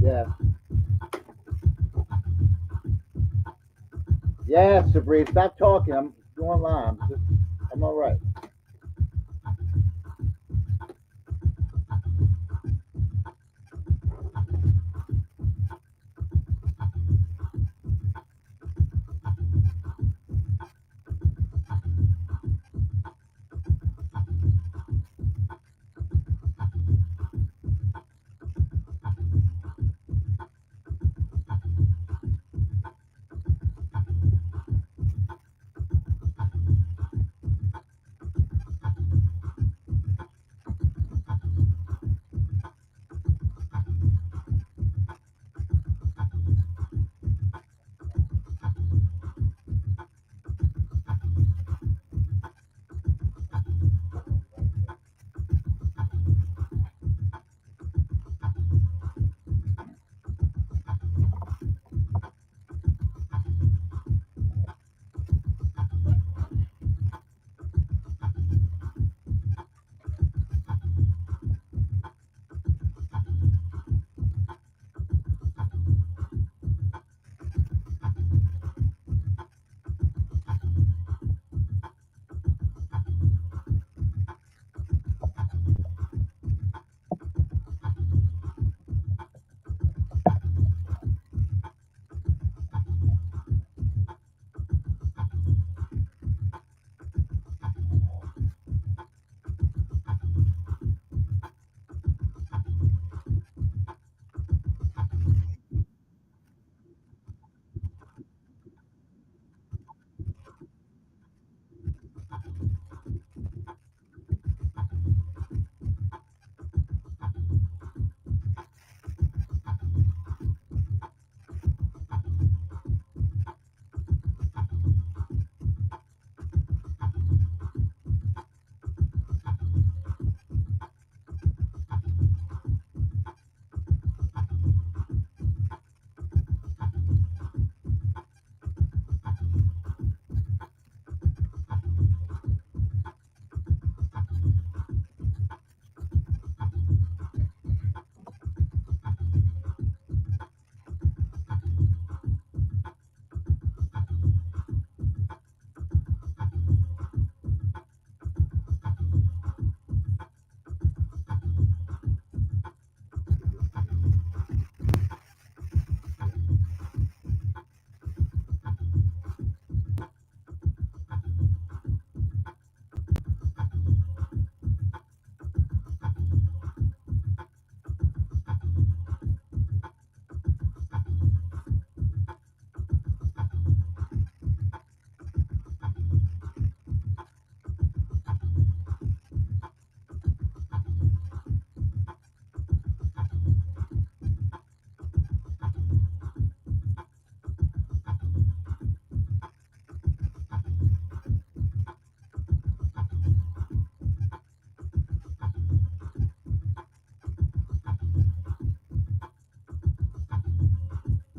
Yeah. Yeah, Sabrina, stop talking. I'm going live. I'm all right.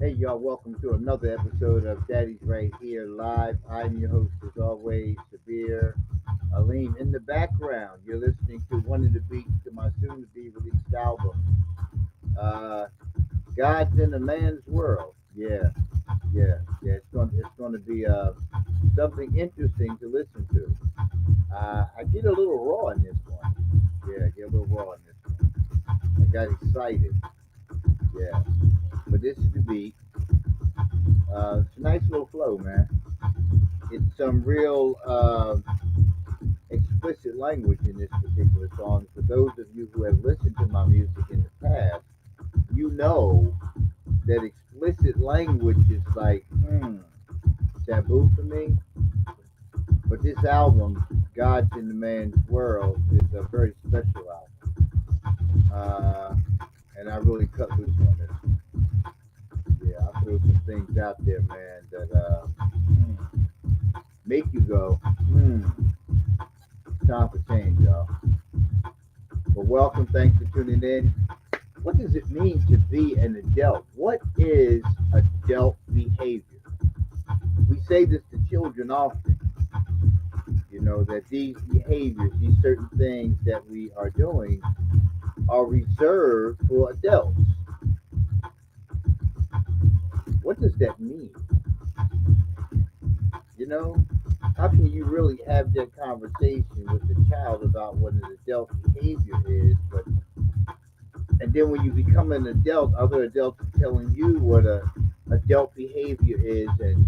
Hey, y'all, welcome to another episode of Daddy's Right Here Live. I'm your host, as always, Sabir Aleem. In the background, you're listening to One of the Beats to my soon to be released album, uh, God's in a Man's World. Yeah. It's going to be something interesting to listen to. I get a little raw in this one. Yeah, I get a little raw in this one. I got excited. Yeah, but this is the beat. It's a nice little flow, man. It's some real explicit language in this particular song. For those of you who have listened to my music in the past, you know that explicit language is like taboo for me. But this album, God's in the Man's World, is a very special album. Uh, and I really cut loose on this one. Yeah, I threw some things out there, man, that make you go, time for change, y'all. Well, welcome. Thanks for tuning in. What does it mean to be an adult? What is adult behavior? We say this to children often, that these behaviors, these certain things that we are doing are reserved for adults. what does that mean? You know, how can you really have that conversation with the child about what an adult behavior is, but and then when you become an adult, other adults are telling you what a adult behavior is, and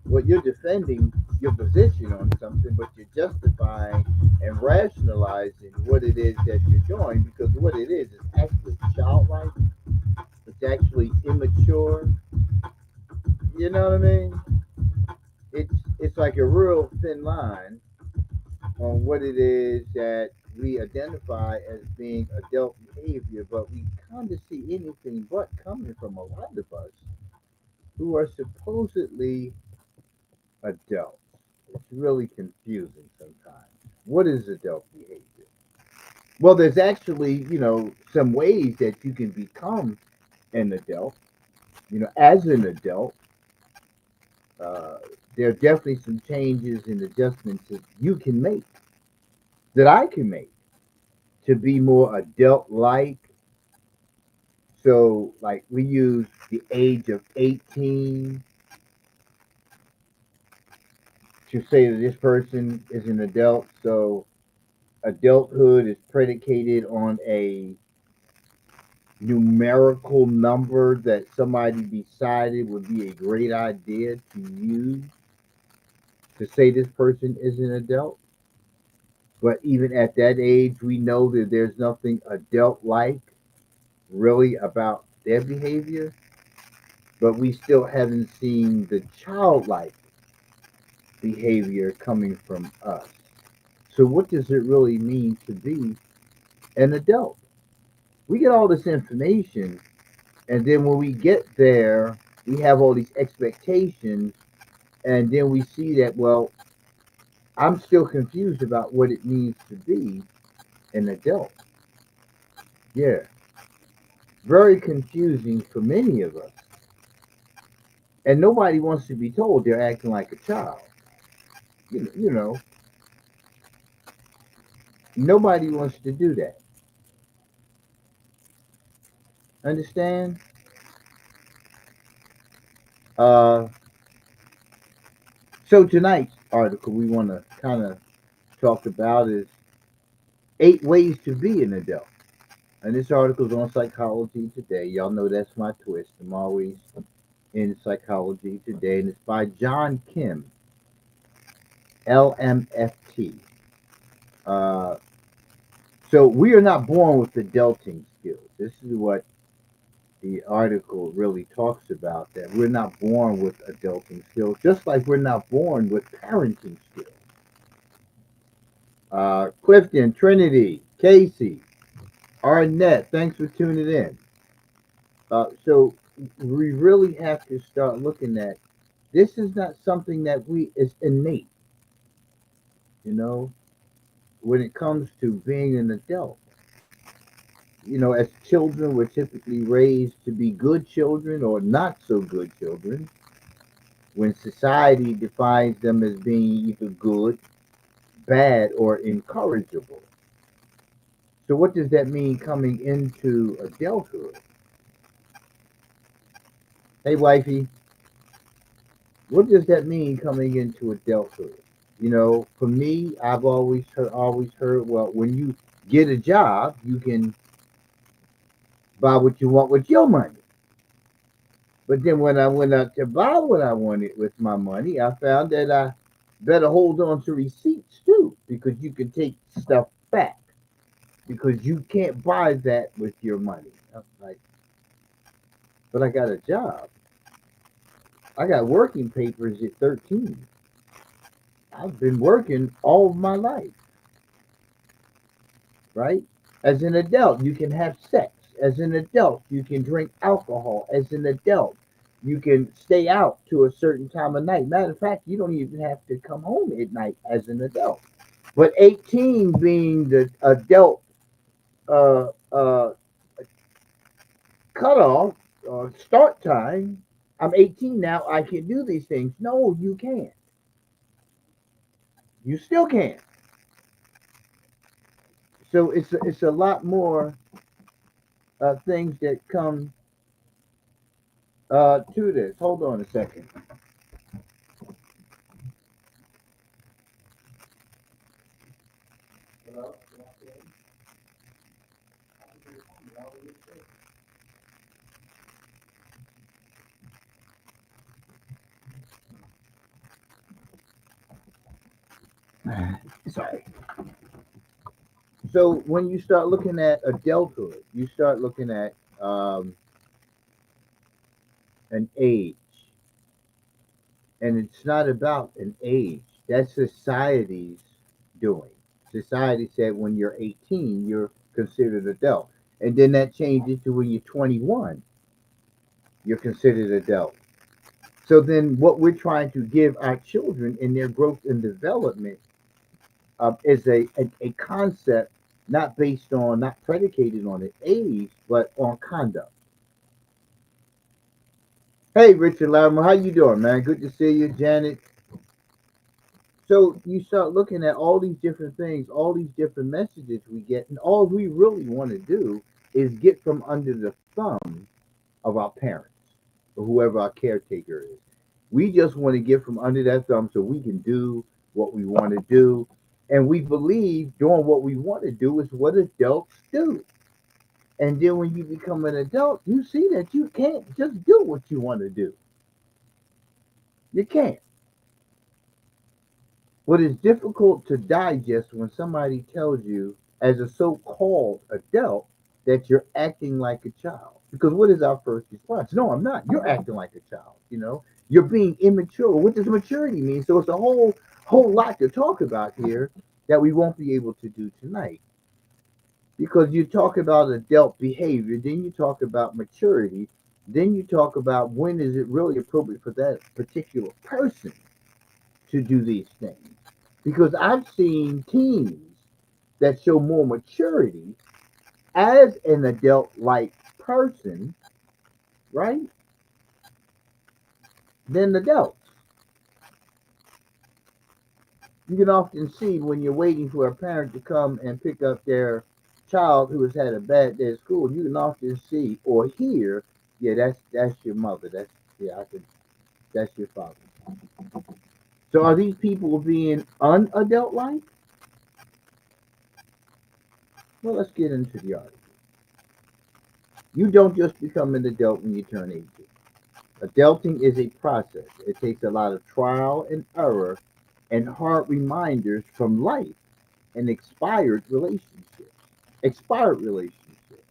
what you're defending your position on something, but you're justifying and rationalizing what it is that you're doing because what it is actually childlike. It's actually immature. You know what I mean? It's like a real thin line on what it is that we identify as being adult behavior, but we kind of see anything but coming from a lot of us who are supposedly adults. It's really confusing sometimes. What is adult behavior? Well, there's actually, some ways that you can become an adult. As an adult, uh, there are definitely some changes and adjustments that you can make, that I can make to be more adult like. So, like, we use the age of 18 to say that this person is an adult. So, adulthood is predicated on a numerical number that somebody decided would be a great idea to use to say this person is an adult. But even at that age, we know that there's nothing adult like really about their behavior, but we still haven't seen the childlike behavior coming from us. So, what does it really mean to be an adult? We get all this information, and then when we get there, we have all these expectations, and then we see that, well, I'm still confused about what it means to be an adult. Yeah, very confusing for many of us. And nobody wants to be told they're acting like a child. You know, nobody wants to do that. Understand? Uh, so tonight's article we want to kind of talk about is 8 ways to be an adult. And this article is on Psychology Today. Y'all know that's my twist. I'm always in Psychology Today, and it's by John Kim, LMFT. Uh, so we are not born with adulting skills. This is what the article really talks about, that we're not born with adulting skills, just like we're not born with parenting skills. Clifton, Trinity, Casey, Arnett, thanks for tuning in. So we really have to start looking at this is not something that we is innate, you know, when it comes to being an adult. As children, we're typically raised to be good children or not so good children, when society defines them as being either good, bad, or incorrigible. So, what does that mean coming into adulthood? Hey, wifey, what does that mean coming into adulthood? For me, I've always heard, well, when you get a job, you can buy what you want with your money. But then when I went out to buy what I wanted with my money, I found that I better hold on to receipts too, because you can take stuff back, because you can't buy that with your money. I'm like, but I got a job. I got working papers at 13. I've been working all of my life, right? As an adult, you can have sex. As an adult, you can drink alcohol. As an adult, you can stay out to a certain time of night. Matter of fact, you don't even have to come home at night as an adult. But 18 being the adult uh, uh, cutoff or start time, I'm 18 now, I can do these things. No, you can't. You still can't. So it's a lot more things that come to this. Hold on a second. Sorry. So when you start looking at adulthood, you start looking at an age, and it's not about an age. That's society's doing. Society said when you're 18, you're considered adult, and then that changes to when you're 21, you're considered adult. So then, what we're trying to give our children in their growth and development is a concept not based on, not predicated on the age, but on conduct. Hey, Richard Latimer, how you doing, man? Good to see you, Janet. So you start looking at all these different things, all these different messages we get, and all we really want to do is get from under the thumb of our parents or whoever our caretaker is. We just want to get from under that thumb so we can do what we want to do. And we believe doing what we want to do is what adults do. And then when you become an adult, you see that you can't just do what you want to do. You can't. What is difficult to digest when somebody tells you, as a so called adult, that you're acting like a child. Because what is our first response? No, I'm not. You're acting like a child. You're being immature. What does maturity mean? So it's a whole lot to talk about here that we won't be able to do tonight. Because you talk about adult behavior, then you talk about maturity, then you talk about when is it really appropriate for that particular person to do these things. Because I've seen teens that show more maturity as an adult like person, right, than adults. You can often see when you're waiting for a parent to come and pick up their child who has had a bad day at school, you can often see or hear, yeah, that's your mother. That's your father. So are these people being unadult like? Well, let's get into the article. You don't just become an adult when you turn 18. Adulting is a process. It takes a lot of trial and error and hard reminders from life and expired relationships. Expired relationships.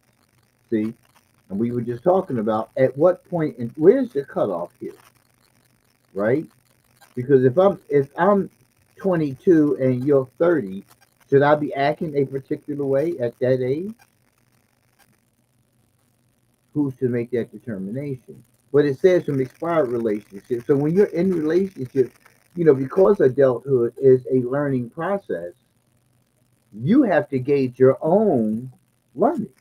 See? And we were just talking about at what point and where's the cutoff here, right? Because if I'm 22 and you're 30, should I be acting a particular way at that age? Who's to make that determination? But it says from expired relationships. So when you're in relationships, because adulthood is a learning process, you have to gauge your own learning.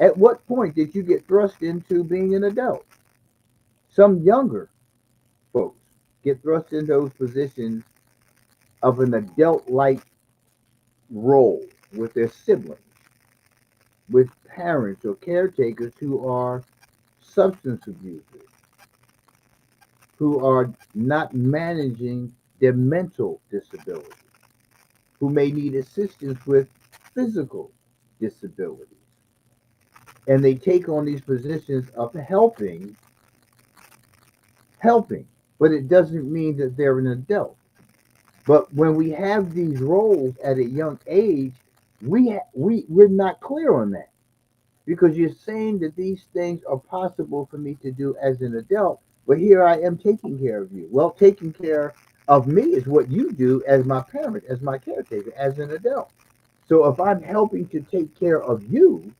At what point did you get thrust into being an adult? Some younger folks get thrust into those positions of an adult like role with their siblings, with parents or caretakers who are substance abusers, who are not managing their mental disability, who may need assistance with physical disabilities. And they take on these positions of helping, but it doesn't mean that they're an adult. But when we have these roles at a young age, we're not clear on that because you're saying that these things are possible for me to do as an adult, but here I am taking care of you. Well, taking care of me is what you do as my parent, as my caretaker, as an adult. So if I'm helping to take care of you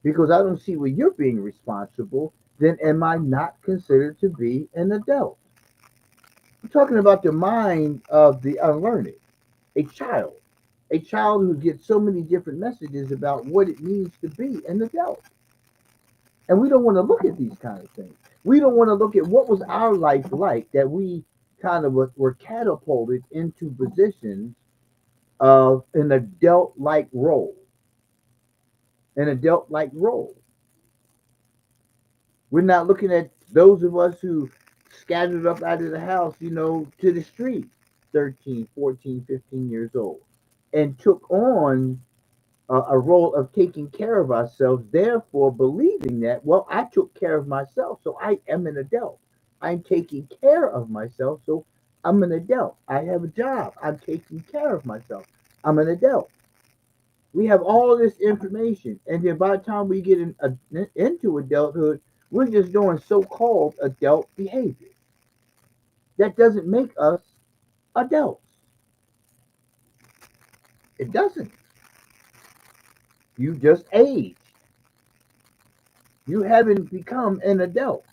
because I don't see where you're being responsible, then am I not considered to be an adult? I'm talking about the mind of the unlearned, a child, a child who gets so many different messages about what it means to be an adult. And we don't want to look at these kind of things. We don't want to look at what was our life like that we kind of were catapulted into positions of an adult like role. An adult like role. We're not looking at those of us who scattered up out of the house, to the street, 13, 14, 15 years old, and took on a role of taking care of ourselves, therefore believing that, well, I took care of myself, so I am an adult. I'm taking care of myself, so I'm an adult. I have a job. I'm taking care of myself. I'm an adult. We have all this information, and then by the time we get into adulthood, we're just doing so-called adult behavior. That doesn't make us adults. It doesn't. You just aged. You haven't become an adult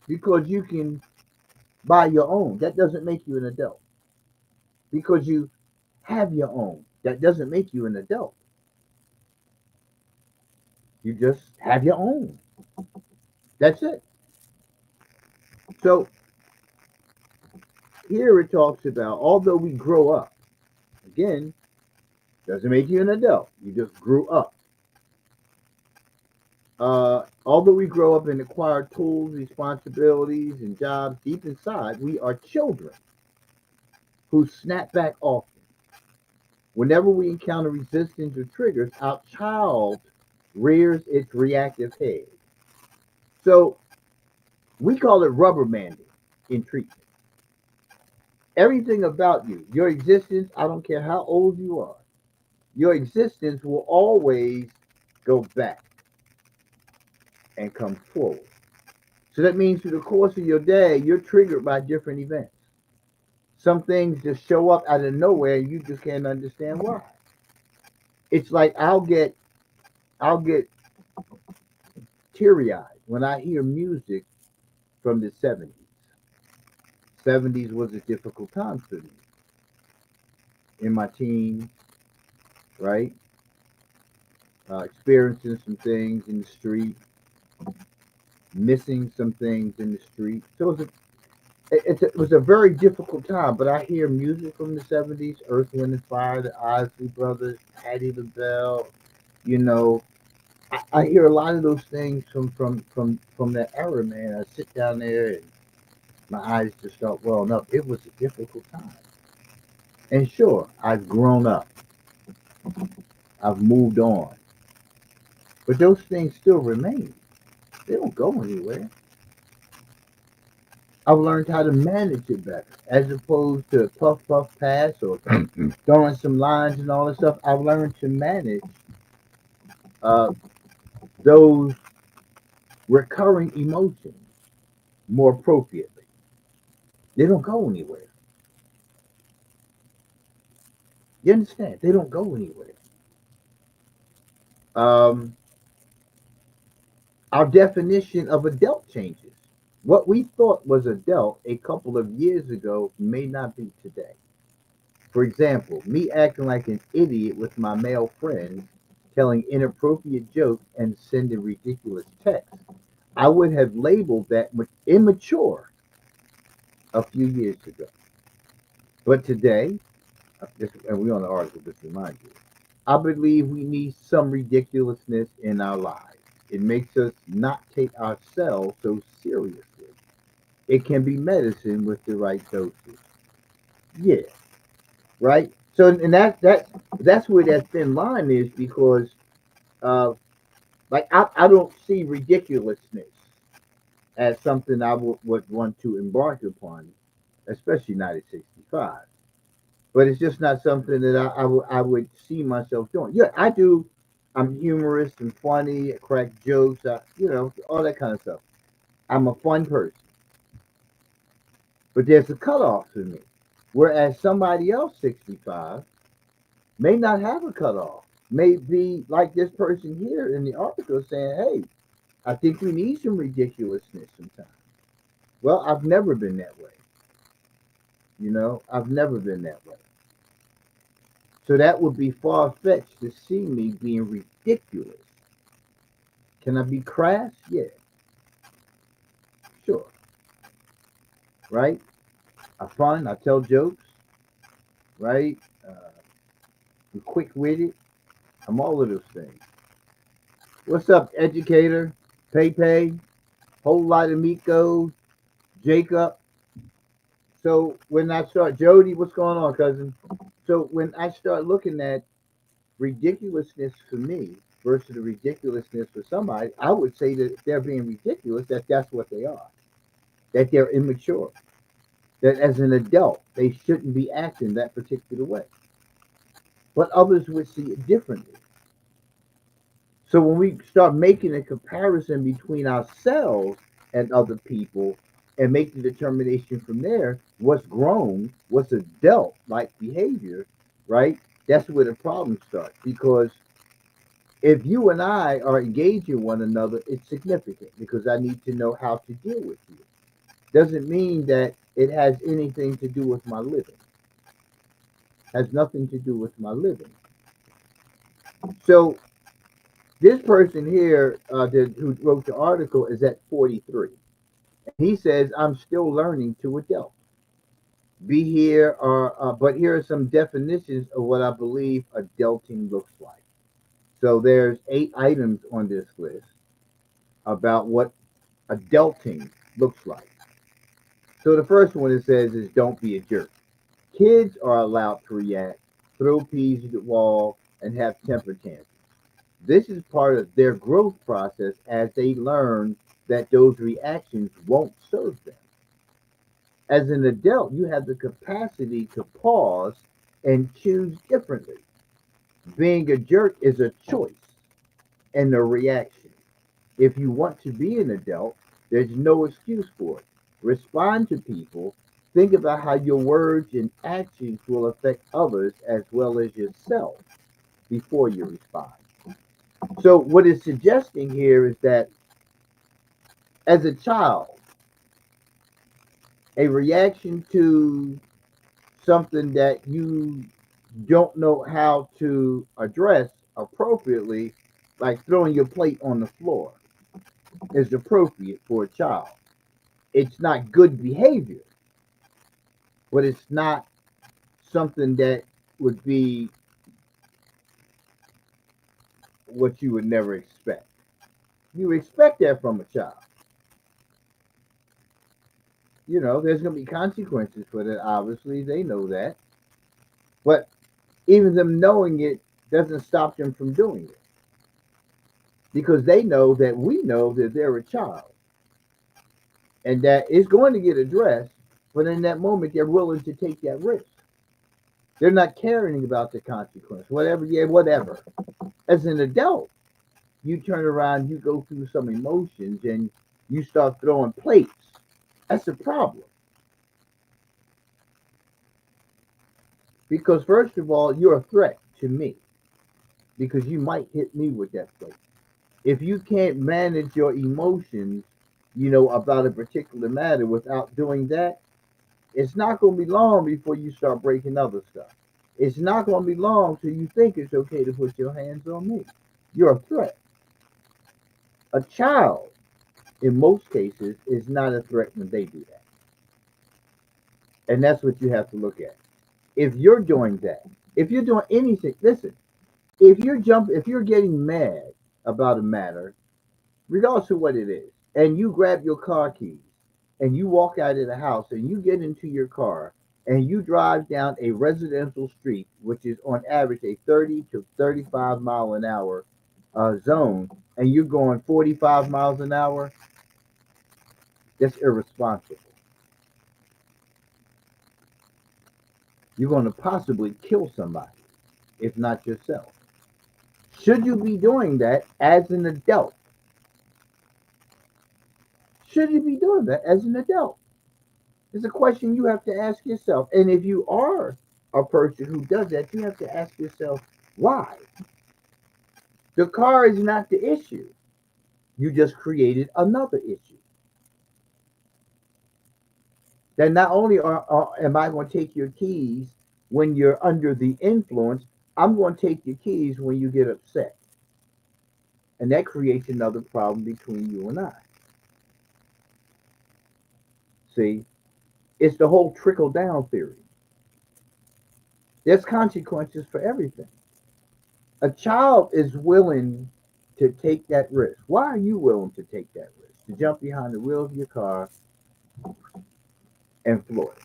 because you can buy your own. That doesn't make you an adult. Because you have your own. That doesn't make you an adult. You just have your own. That's it. So here it talks about, although we grow up, again, doesn't make you an adult. You just grew up. Although we grow up and acquire tools, responsibilities, and jobs, deep inside, we are children who snap back often. Whenever we encounter resistance or triggers, our child rears its reactive head. So we call it rubber banding in treatment. Everything about you, your existence, I don't care how old you are, your existence will always go back and come forward. So that means through the course of your day, you're triggered by different events. Some things just show up out of nowhere and you just can't understand why. It's like I'll get teary-eyed when I hear music from the 70s. 70s was a difficult time for me in my teens, right? Experiencing some things in the street, missing some things in the street. So it was a very difficult time, but I hear music from the 70s, Earth, Wind, and Fire, the Isley Brothers, Patti LaBelle, you know. I hear a lot of those things from that era, man. I sit down there and my eyes just start welling up. It was a difficult time. And sure, I've grown up. I've moved on. But those things still remain. They don't go anywhere. I've learned how to manage it better, as opposed to puff, puff, pass, or throwing some lines and all that stuff. I've learned to manage uh, those recurring emotions more appropriately. They don't go anywhere. You understand? They don't go anywhere. Um, our definition of adult changes. What we thought was adult a couple of years ago may not be today. For example, me acting like an idiot with my male friends, telling inappropriate jokes and sending ridiculous texts. I would have labeled that immature a few years ago. But today, and we're on the article, just to remind you, I believe we need some ridiculousness in our lives. It makes us not take ourselves so seriously. It can be medicine with the right dosage. Yeah, right. So, and that's where that thin line is because, uh, like, I don't see ridiculousness as something I would want to embark upon, especially not at 65. But it's just not something that I would see myself doing. Yeah, I do. I'm humorous and funny, I crack jokes, all that kind of stuff. I'm a fun person, but there's a cutoff for me. Whereas somebody else, 65, may not have a cutoff. May be like this person here in the article saying, "Hey, I think we need some ridiculousness sometimes." Well, I've never been that way. I've never been that way. So that would be far fetched to see me being ridiculous. Can I be crass? Yeah, sure. Right? I'm fun. I tell jokes. Right? Uh, I'm quick witted. I'm all of those things. What's up, educator? Pay Pay? Whole lot of meat goes, Jacob. So when I start, Jody, what's going on, cousin? So when I start looking at ridiculousness for me versus the ridiculousness for somebody, I would say that if they're being ridiculous, that's what they are. That they're immature. That as an adult, they shouldn't be acting that particular way. But others would see it differently. So when we start making a comparison between ourselves and other people and make the determination from there, what's grown, what's adult like behavior, right? That's where the problem starts. Because if you and I are engaging one another, it's significant because I need to know how to deal with you. Doesn't mean that it has anything to do with my living. Has nothing to do with my living. So this person here who wrote the article is at 43. And he says, I'm still learning to adult. Be here, but here are some definitions of what I believe adulting looks like. So there's 8 items on this list about what adulting looks like. So the first one it says is don't be a jerk. Kids are allowed to react, throw peas at the wall, and have temper tantrums. This is part of their growth process as they learn that those reactions won't serve them. As an adult, you have the capacity to pause and choose differently. Being a jerk is a choice and a reaction. If you want to be an adult, there's no excuse for it. Respond to people. Think about how your words and actions will affect others as well as yourself before you respond. So, what it's suggesting here is that as a child, a reaction to something that you don't know how to address appropriately, like throwing your plate on the floor, is appropriate for a child. It's not good behavior, but it's not something that would be what you would never expect. You expect that from a child. You know, there's going to be consequences for that. Obviously, they know that. But even them knowing it doesn't stop them from doing it because they know that they're a child and that it's going to get addressed. But in that moment, they're willing to take that risk. They're not caring about the consequence, whatever, yeah, whatever. As an adult, you turn around, you go through some emotions, and you start throwing plates. That's a problem. Because, first of all, you're a threat to me because you might hit me with that plate. If you can't manage your emotions, about a particular matter without doing that, it's not going to be long before you start breaking other stuff. It's not going to be long till you think it's okay to put your hands on me. You're a threat. A child, in most cases, is not a threat when they do that. And that's what you have to look at. If you're doing that, if you're doing anything, listen, if you're getting mad about a matter, regardless of what it is, and you grab your car keys and you walk out of the house and you get into your car and you drive down a residential street, which is on average a 30 to 35 mile an hour zone, and you're going 45 miles an hour, that's irresponsible. You're going to possibly kill somebody, if not yourself. Should you be doing that as an adult? Should you be doing that as an adult? It's a question you have to ask yourself. And if you are a person who does that, you have to ask yourself, why? The car is not the issue. You just created another issue. That not only am I going to take your keys when you're under the influence, I'm going to take your keys when you get upset. And that creates another problem between you and I. See, it's the whole trickle down theory. There's consequences for everything. A child is willing to take that risk. Why are you willing to take that risk? to jump behind the wheel of your car and floor it.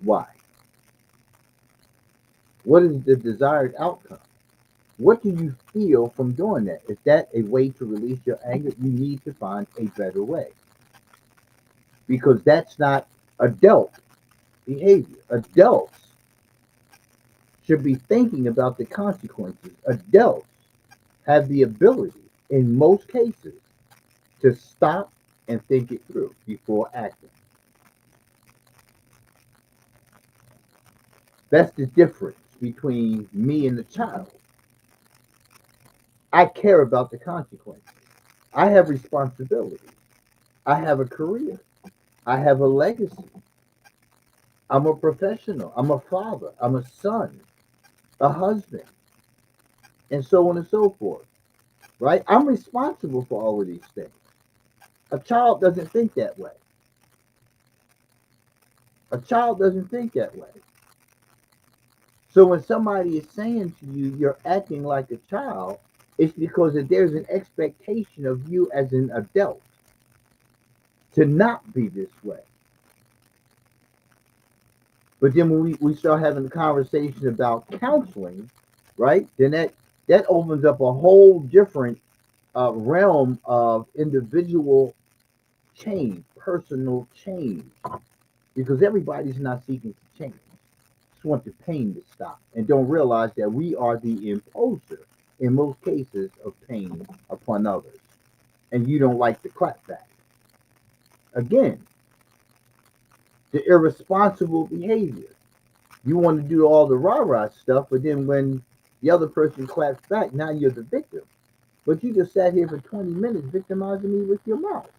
Why? What is the desired outcome? What do you feel from doing that? Is that a way to release your anger? You need to find a better way because that's not adult behavior. Adults should be thinking about the consequences. Adults have the ability, in most cases, to stop and think it through before acting. That's the difference between me and the child. I care about the consequences. I have responsibilities. I have a career. I have a legacy. I'm a professional. I'm a father. I'm a son, a husband, and so on and so forth. Right? I'm responsible for all of these things. A child doesn't think that way. A child doesn't think that way. So when somebody is saying to you, you're acting like a child, it's because that there's an expectation of you as an adult to not be this way. But then when we start having a conversation about counseling, right, then that opens up a whole different realm of individual change, personal change, because everybody's not seeking to change. Just want the pain to stop and don't realize that we are the imposer in most cases of pain upon others. And you don't like the clapback. Again, the irresponsible behavior. You want to do all the rah-rah stuff, but then when the other person claps back, now you're the victim. But you just sat here for 20 minutes victimizing me with your mouth.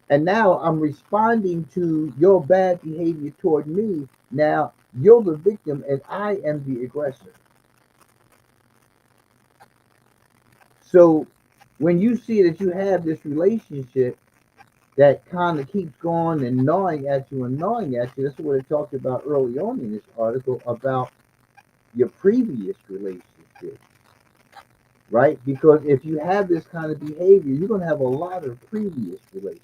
And now I'm responding to your bad behavior toward me. Now you're the victim and I am the aggressor. So when you see that you have this relationship that kind of keeps going and gnawing at you and gnawing at you, that's what it talked about early on in this article about your previous relationship, right? Because if you have this kind of behavior, you're going to have a lot of previous relationships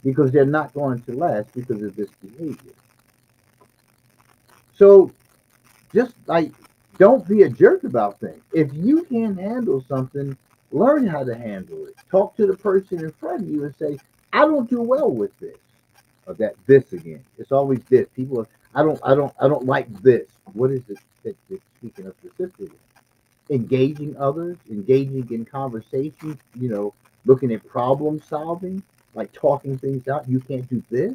because they're not going to last because of this behavior. So just like, don't be a jerk about things. If you can't handle something, learn how to handle it. Talk to the person in front of you and say, I don't do well with this. Or that this again. It's always this. People are, I don't like this. What is it that they're speaking of specifically? Engaging others, engaging in conversations, looking at problem solving, like talking things out. You can't do this.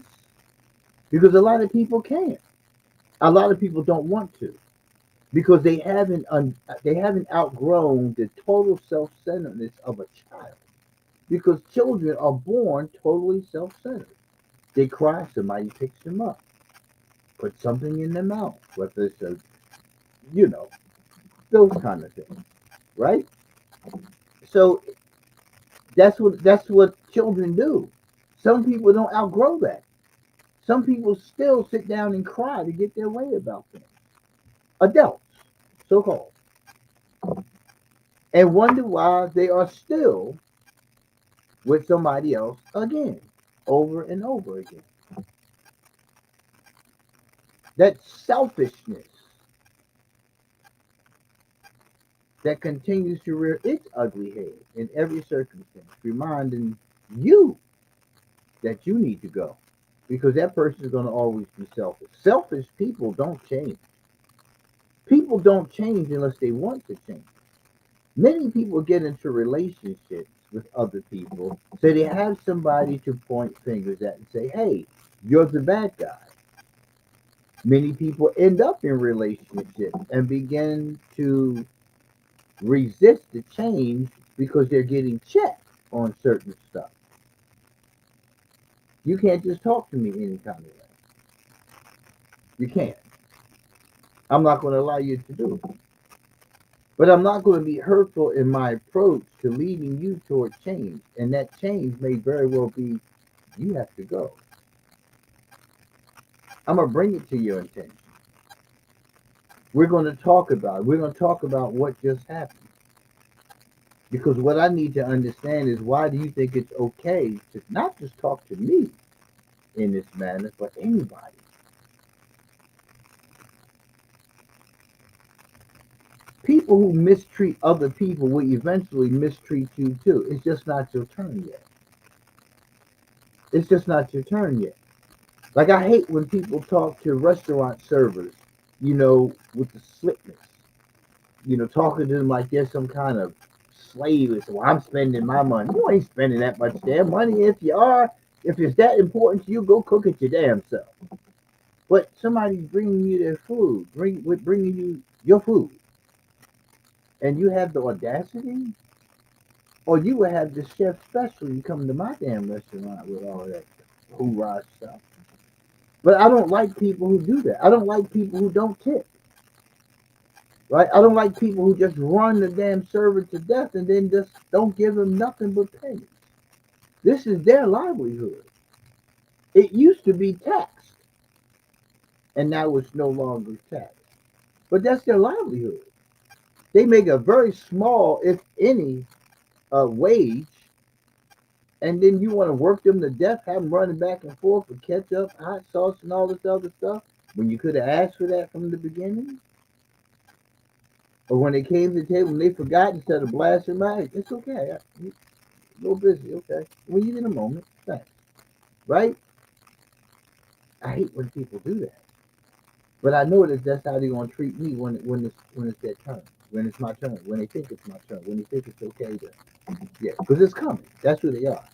Because a lot of people can't. A lot of people don't want to. Because they haven't outgrown the total self-centeredness of a child. Because children are born totally self-centered. They cry, somebody picks them up, put something in their mouth, whether it's you know, those kind of things, right? So that's what children do. Some people don't outgrow that. Some people still sit down and cry to get their way about things. Adults, so called, and wonder why they are still with somebody else again, over and over again. That selfishness that continues to rear its ugly head in every circumstance, reminding you that you need to go because that person is going to always be selfish. Selfish people don't change. People don't change unless they want to change. Many people get into relationships with other people so they have somebody to point fingers at and say, hey, you're the bad guy. Many people end up in relationships and begin to resist the change because they're getting checked on certain stuff. You can't just talk to me any kind of way. You can't. I'm not going to allow you to do it. But I'm not going to be hurtful in my approach to leading you toward change. And that change may very well be you have to go. I'm going to bring it to your attention. We're going to talk about it. We're going to talk about what just happened. Because what I need to understand is, why do you think it's okay to not just talk to me in this manner, but anybody? People who mistreat other people will eventually mistreat you too. It's just not your turn yet. It's just not your turn yet. Like, I hate when people talk to restaurant servers, with the slickness, talking to them like they're some kind of slave. It's, well, I'm spending my money. You ain't spending that much damn money. If you are, if it's that important to you, go cook it your damn self. But somebody's bringing you their food, bringing you your food, and you have the audacity, or you would have the chef special. You come to my damn restaurant with all that hoorah stuff. But I don't like people who do that. I don't like people who don't tip. Right? I don't like people who just run the damn server to death and then just don't give them nothing but pennies. This is their livelihood. It used to be taxed, and now it's no longer taxed. But that's their livelihood. They make a very small, if any, wage, and then you want to work them to death, have them running back and forth for ketchup, hot sauce, and all this other stuff, when you could have asked for that from the beginning. Or when they came to the table and they forgot, instead of blasting my, it's okay. I'm a little busy, okay. When you get a moment, thanks. Right? I hate when people do that. But I know that that's how they're gonna treat me when it's their turn. When it's my turn. When they think it's my turn. When they think it's okay to, yeah, because it's coming. That's who they are.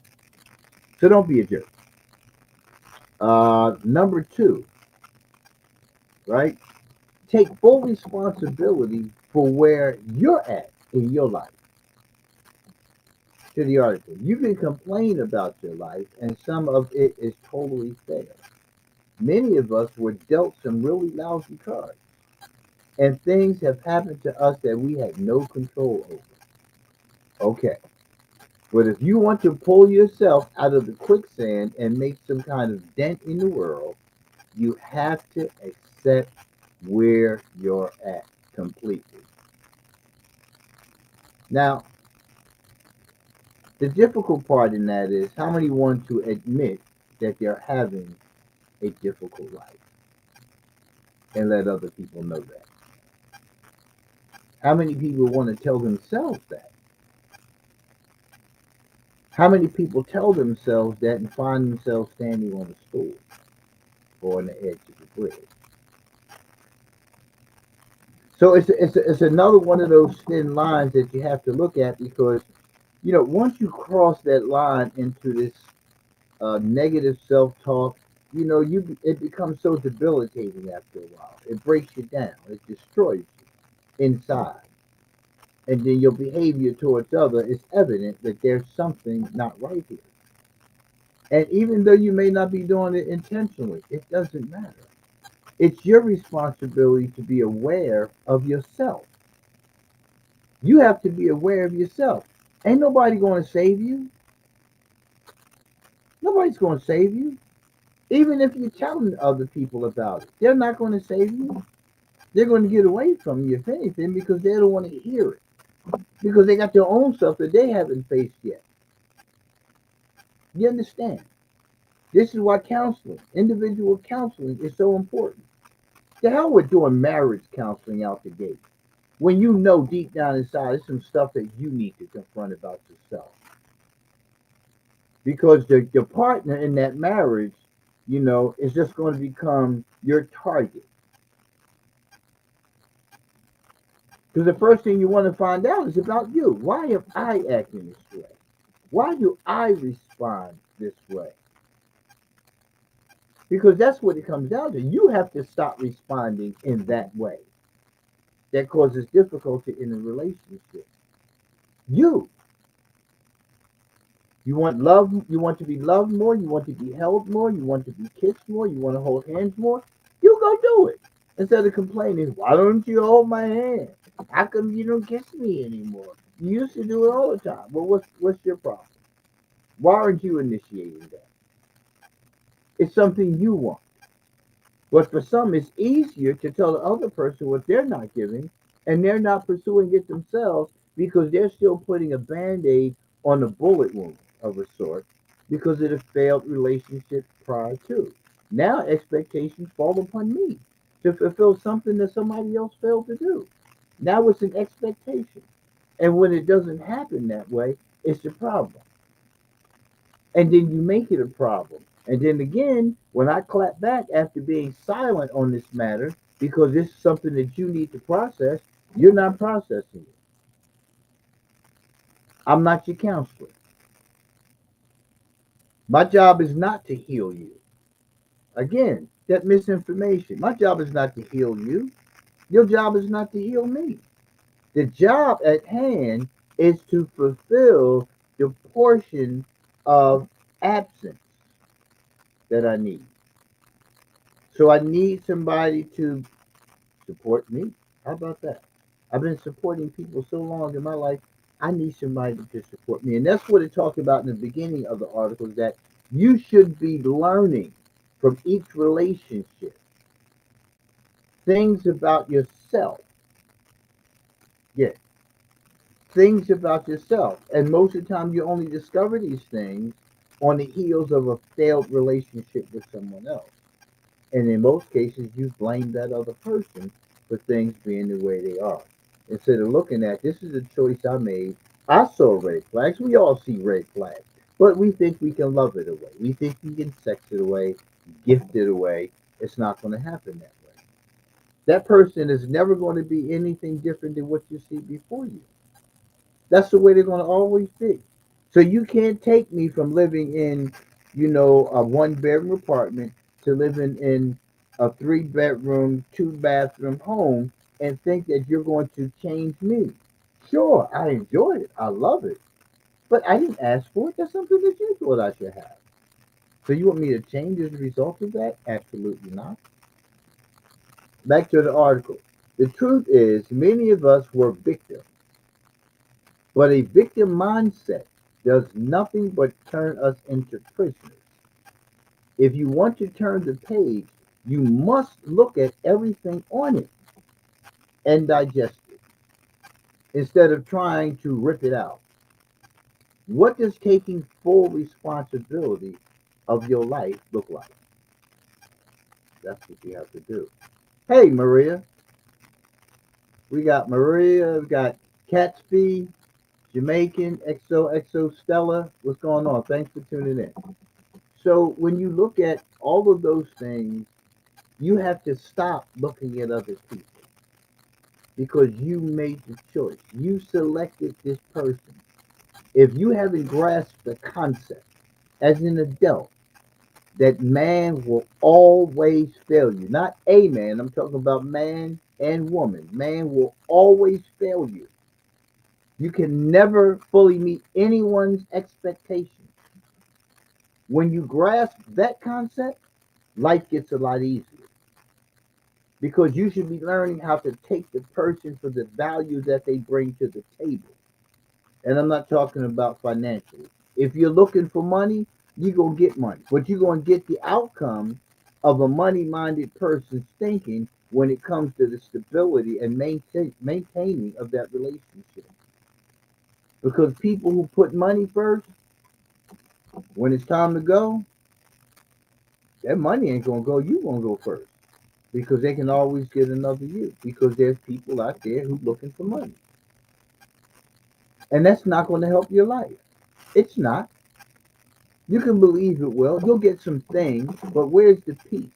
So don't be a jerk. Number two, right? Take full responsibility for where you're at in your life. To the article, you can complain about your life, and some of it is totally fair. Many of us were dealt some really lousy cards, and things have happened to us that we had no control over. Okay, but if you want to pull yourself out of the quicksand and make some kind of dent in the world, you have to accept where you're at completely. Now, the difficult part in that is, how many want to admit that they're having a difficult life and let other people know that? How many people want to tell themselves that? How many people tell themselves that and find themselves standing on a stool or on the edge of the bridge? So it's another one of those thin lines that you have to look at, because once you cross that line into this negative self-talk, it becomes so debilitating after a while. It breaks you down. It destroys you inside. And then your behavior towards others is evident that there's something not right here. And even though you may not be doing it intentionally, it doesn't matter. It's your responsibility to be aware of yourself. You have to be aware of yourself. Ain't nobody going to save you. Nobody's going to save you. Even if you're telling other people about it, they're not going to save you. They're going to get away from you, if anything, because they don't want to hear it. Because they got their own stuff that they haven't faced yet. You understand? This is why counseling, individual counseling, is so important. The hell with doing marriage counseling out the gate, when you know deep down inside there's some stuff that you need to confront about yourself. Because your partner in that marriage, is just going to become your target. Because the first thing you want to find out is about you. Why am I acting this way? Why do I respond this way? Because that's what it comes down to. You have to stop responding in that way. That causes difficulty in a relationship. You. You want love, you want to be loved more, you want to be held more, you want to be kissed more, you want to hold hands more. You go do it. Instead of complaining, why don't you hold my hand? How come you don't kiss me anymore? You used to do it all the time. Well, what's your problem? Why aren't you initiating that? It's something you want. But for some, it's easier to tell the other person what they're not giving, and they're not pursuing it themselves, because they're still putting a band-aid on a bullet wound of a sort because of the failed relationship prior to. Now expectations fall upon me to fulfill something that somebody else failed to do. Now it's an expectation. And when it doesn't happen that way, it's a problem. And then you make it a problem. And then again, when I clap back after being silent on this matter, because this is something that you need to process, you're not processing it. I'm not your counselor. My job is not to heal you. Again, that misinformation. My job is not to heal you. Your job is not to heal me. The job at hand is to fulfill the portion of absence that I need. So I need somebody to support me. How about that? I've been supporting people so long in my life. I need somebody to support me. And that's what it talked about in the beginning of the article, is that you should be learning from each relationship things about yourself. Yes, things about yourself. And most of the time, you only discover these things on the heels of a failed relationship with someone else. And in most cases, you blame that other person for things being the way they are. Instead of looking at, this is a choice I made. I saw red flags. We all see red flags. But we think we can love it away. We think we can sex it away, gift it away. It's not going to happen that way. That person is never going to be anything different than what you see before you. That's the way they're going to always be. So you can't take me from living in, a one bedroom apartment to living in a 3 bedroom, 2 bathroom home and think that you're going to change me. Sure, I enjoy it. I love it. But I didn't ask for it. That's something that you thought I should have. So you want me to change as a result of that? Absolutely not. Back to the article. The truth is, many of us were victims, but a victim mindset does nothing but turn us into prisoners. If you want to turn the page, you must look at everything on it and digest it instead of trying to rip it out. What does taking full responsibility of your life look like? That's what you have to do. Hey, Maria. We got Maria, we got Catsby, Jamaican, XOXO Stella. What's going on? Thanks for tuning in. So when you look at all of those things, you have to stop looking at other people because you made the choice. You selected this person. If you haven't grasped the concept as an adult that man will always fail you, not a man, I'm talking about man and woman. Man will always fail you. You can never fully meet anyone's expectations. When you grasp that concept, life gets a lot easier because you should be learning how to take the person for the value that they bring to the table. And I'm not talking about financially. If you're looking for money, you're going to get money, but you're going to get the outcome of a money minded person's thinking when it comes to the stability and maintaining of that relationship. Because people who put money first, when it's time to go, that money ain't going to go. You going to go first because they can always get another you because there's people out there who looking for money. And that's not going to help your life. It's not. You can believe it will. You'll get some things, but where's the peace?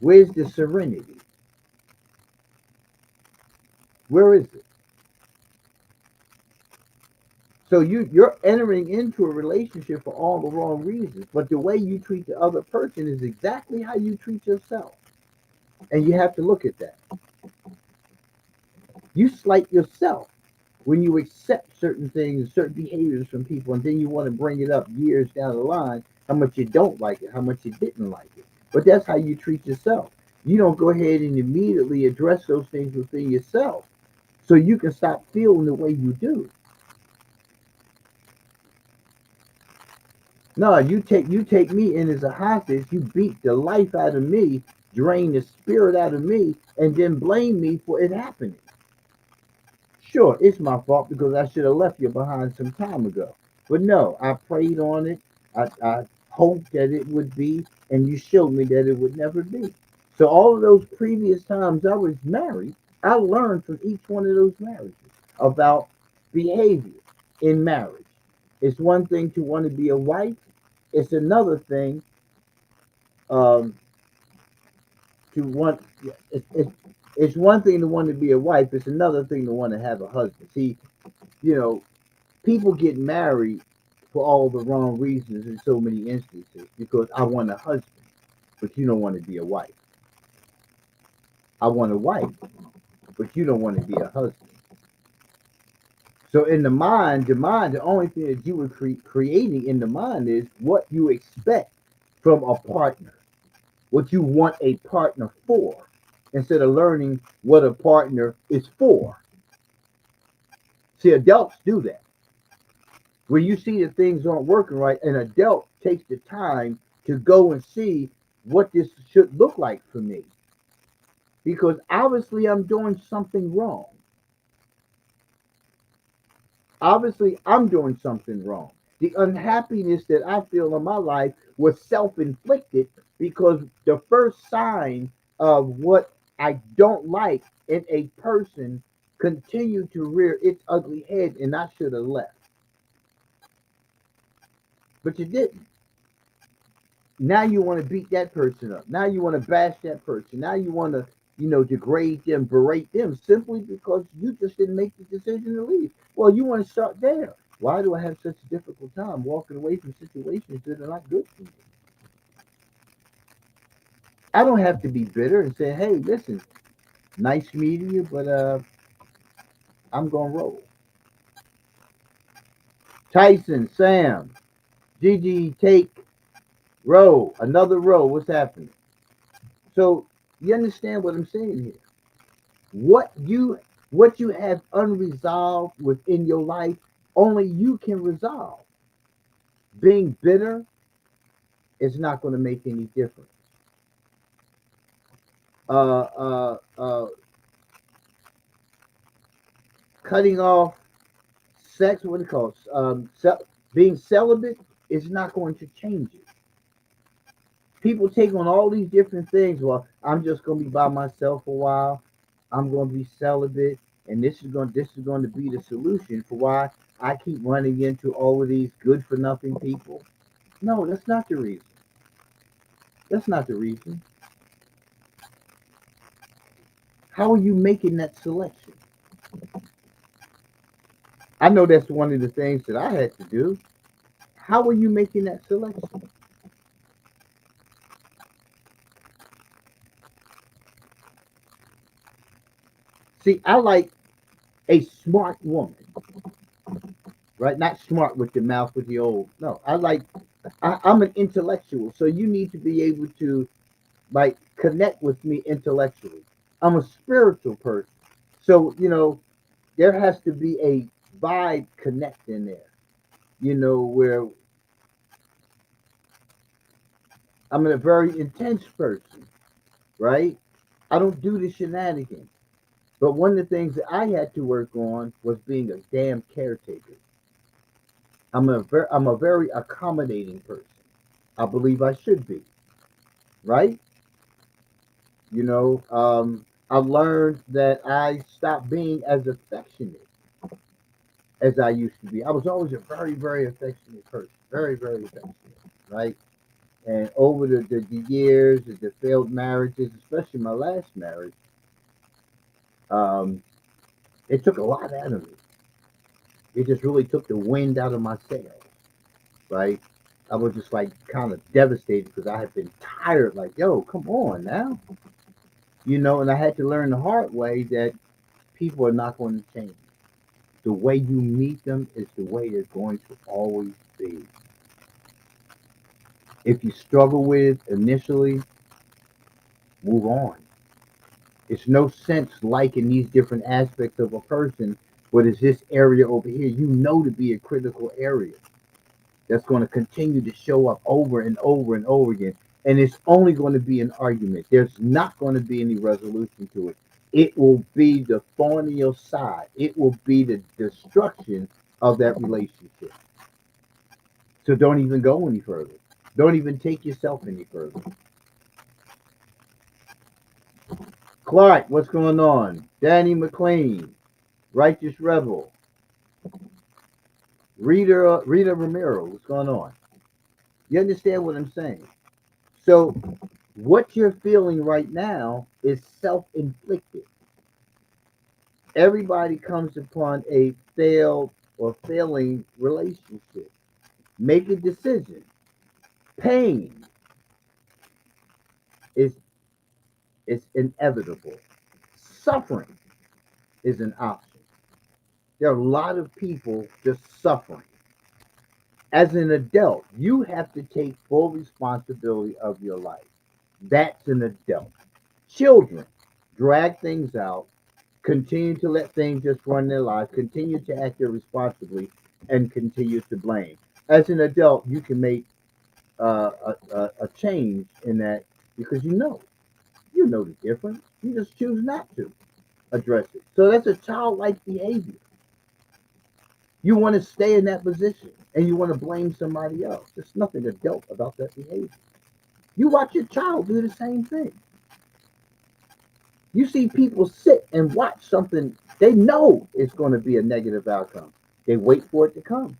Where's the serenity? Where is it? So you're entering into a relationship for all the wrong reasons, but the way you treat the other person is exactly how you treat yourself. And you have to look at that. You slight yourself when you accept certain things, certain behaviors from people, and then you want to bring it up years down the line, how much you don't like it, how much you didn't like it. But that's how you treat yourself. You don't go ahead and immediately address those things within yourself so you can stop feeling the way you do. No, you take me in as a hostage, you beat the life out of me, drain the spirit out of me, and then blame me for it happening. Sure, it's my fault because I should have left you behind some time ago. But no, I prayed on it. I hoped that it would be, and you showed me that it would never be. So all of those previous times I was married, I learned from each one of those marriages about behavior in marriage. It's one thing to want to be a wife. It's another thing um, to want. It's one thing to want to be a wife. It's another thing to want to have a husband. See, you know, people get married for all the wrong reasons in so many instances because I want a husband, but you don't want to be a wife. I want a wife, but you don't want to be a husband. So in the only thing that you were creating in the mind is what you expect from a partner, what you want a partner for, instead of learning what a partner is for. See, adults do that. When you see that things aren't working right, an adult takes the time to go and see what this should look like for me. Because obviously I'm doing something wrong. Obviously I'm doing something wrong. The unhappiness that I feel in my life was self inflicted because the first sign of what I don't like in a person continued to rear its ugly head, and I should have left. But you didn't. Now you want to beat that person up. Now you want to bash that person. Now you want to, degrade them, berate them simply because you just didn't make the decision to leave. Well, you want to start there. Why do I have such a difficult time walking away from situations that are not good for me? I don't have to be bitter and say, hey, listen, nice meeting you, but I'm going to roll. Tyson, Sam, Gigi, take row, another row. What's happening? So you understand what I'm saying here? What you what you have unresolved within your life, only you can resolve. Being bitter is not going to make any difference. Uh, uh, uh, Cutting off sex, what do you call it? Being celibate is not going to change it. People take on all these different things. Well, I'm just going to be by myself for a while. I'm going to be celibate, and this is going to be the solution for why I keep running into all of these good for nothing people. No, that's not the reason. That's not the reason. How are you making that selection? I know that's one of the things that I had to do. How are you making that selection? See, I like a smart woman, right? Not smart with the mouth with the old. No, I'm an intellectual, so you need to be able to like connect with me intellectually. I'm a spiritual person, so there has to be a vibe connect in there. Where I'm a very intense person, right? I don't do the shenanigans. But one of the things that I had to work on was being a damn caretaker. I'm a very accommodating person. I believe I should be, right? I learned that I stopped being as affectionate as I used to be. I was always a very, very affectionate person, very, very affectionate, right? And over the years, the failed marriages, especially my last marriage, um, it took a lot out of me. It just really took the wind out of my sails, right? I was just like kind of devastated because I had been tired. Like, yo, come on now, and I had to learn the hard way that people are not going to change. The way you meet them is the way they're going to always be. If you struggle with it initially, move on. It's no sense liking these different aspects of a person, but it's this area over here to be a critical area that's going to continue to show up over and over and over again. And it's only going to be an argument. There's not going to be any resolution to it. it will be the thorn in your side. It will be the destruction of that relationship. So don't even go any further. Don't even take yourself any further. Clark, what's going on? Danny McLean, Righteous Rebel, Rita Romero, what's going on? You understand what I'm saying? So what you're feeling right now is self-inflicted. Everybody comes upon a failed or failing relationship. Make a decision. Pain is inevitable. Suffering is an option. There are a lot of people just suffering. As an adult, you have to take full responsibility of your life. That's an adult. Children drag things out, continue to let things just run their lives, continue to act irresponsibly, and continue to blame. As an adult, you can make a change in that because you know the difference. You just choose not to address it. So that's a childlike behavior. You want to stay in that position and you want to blame somebody else. There's nothing adult about that behavior. You watch your child do the same thing. You see people sit and watch something they know it's going to be a negative outcome. They wait for it to come.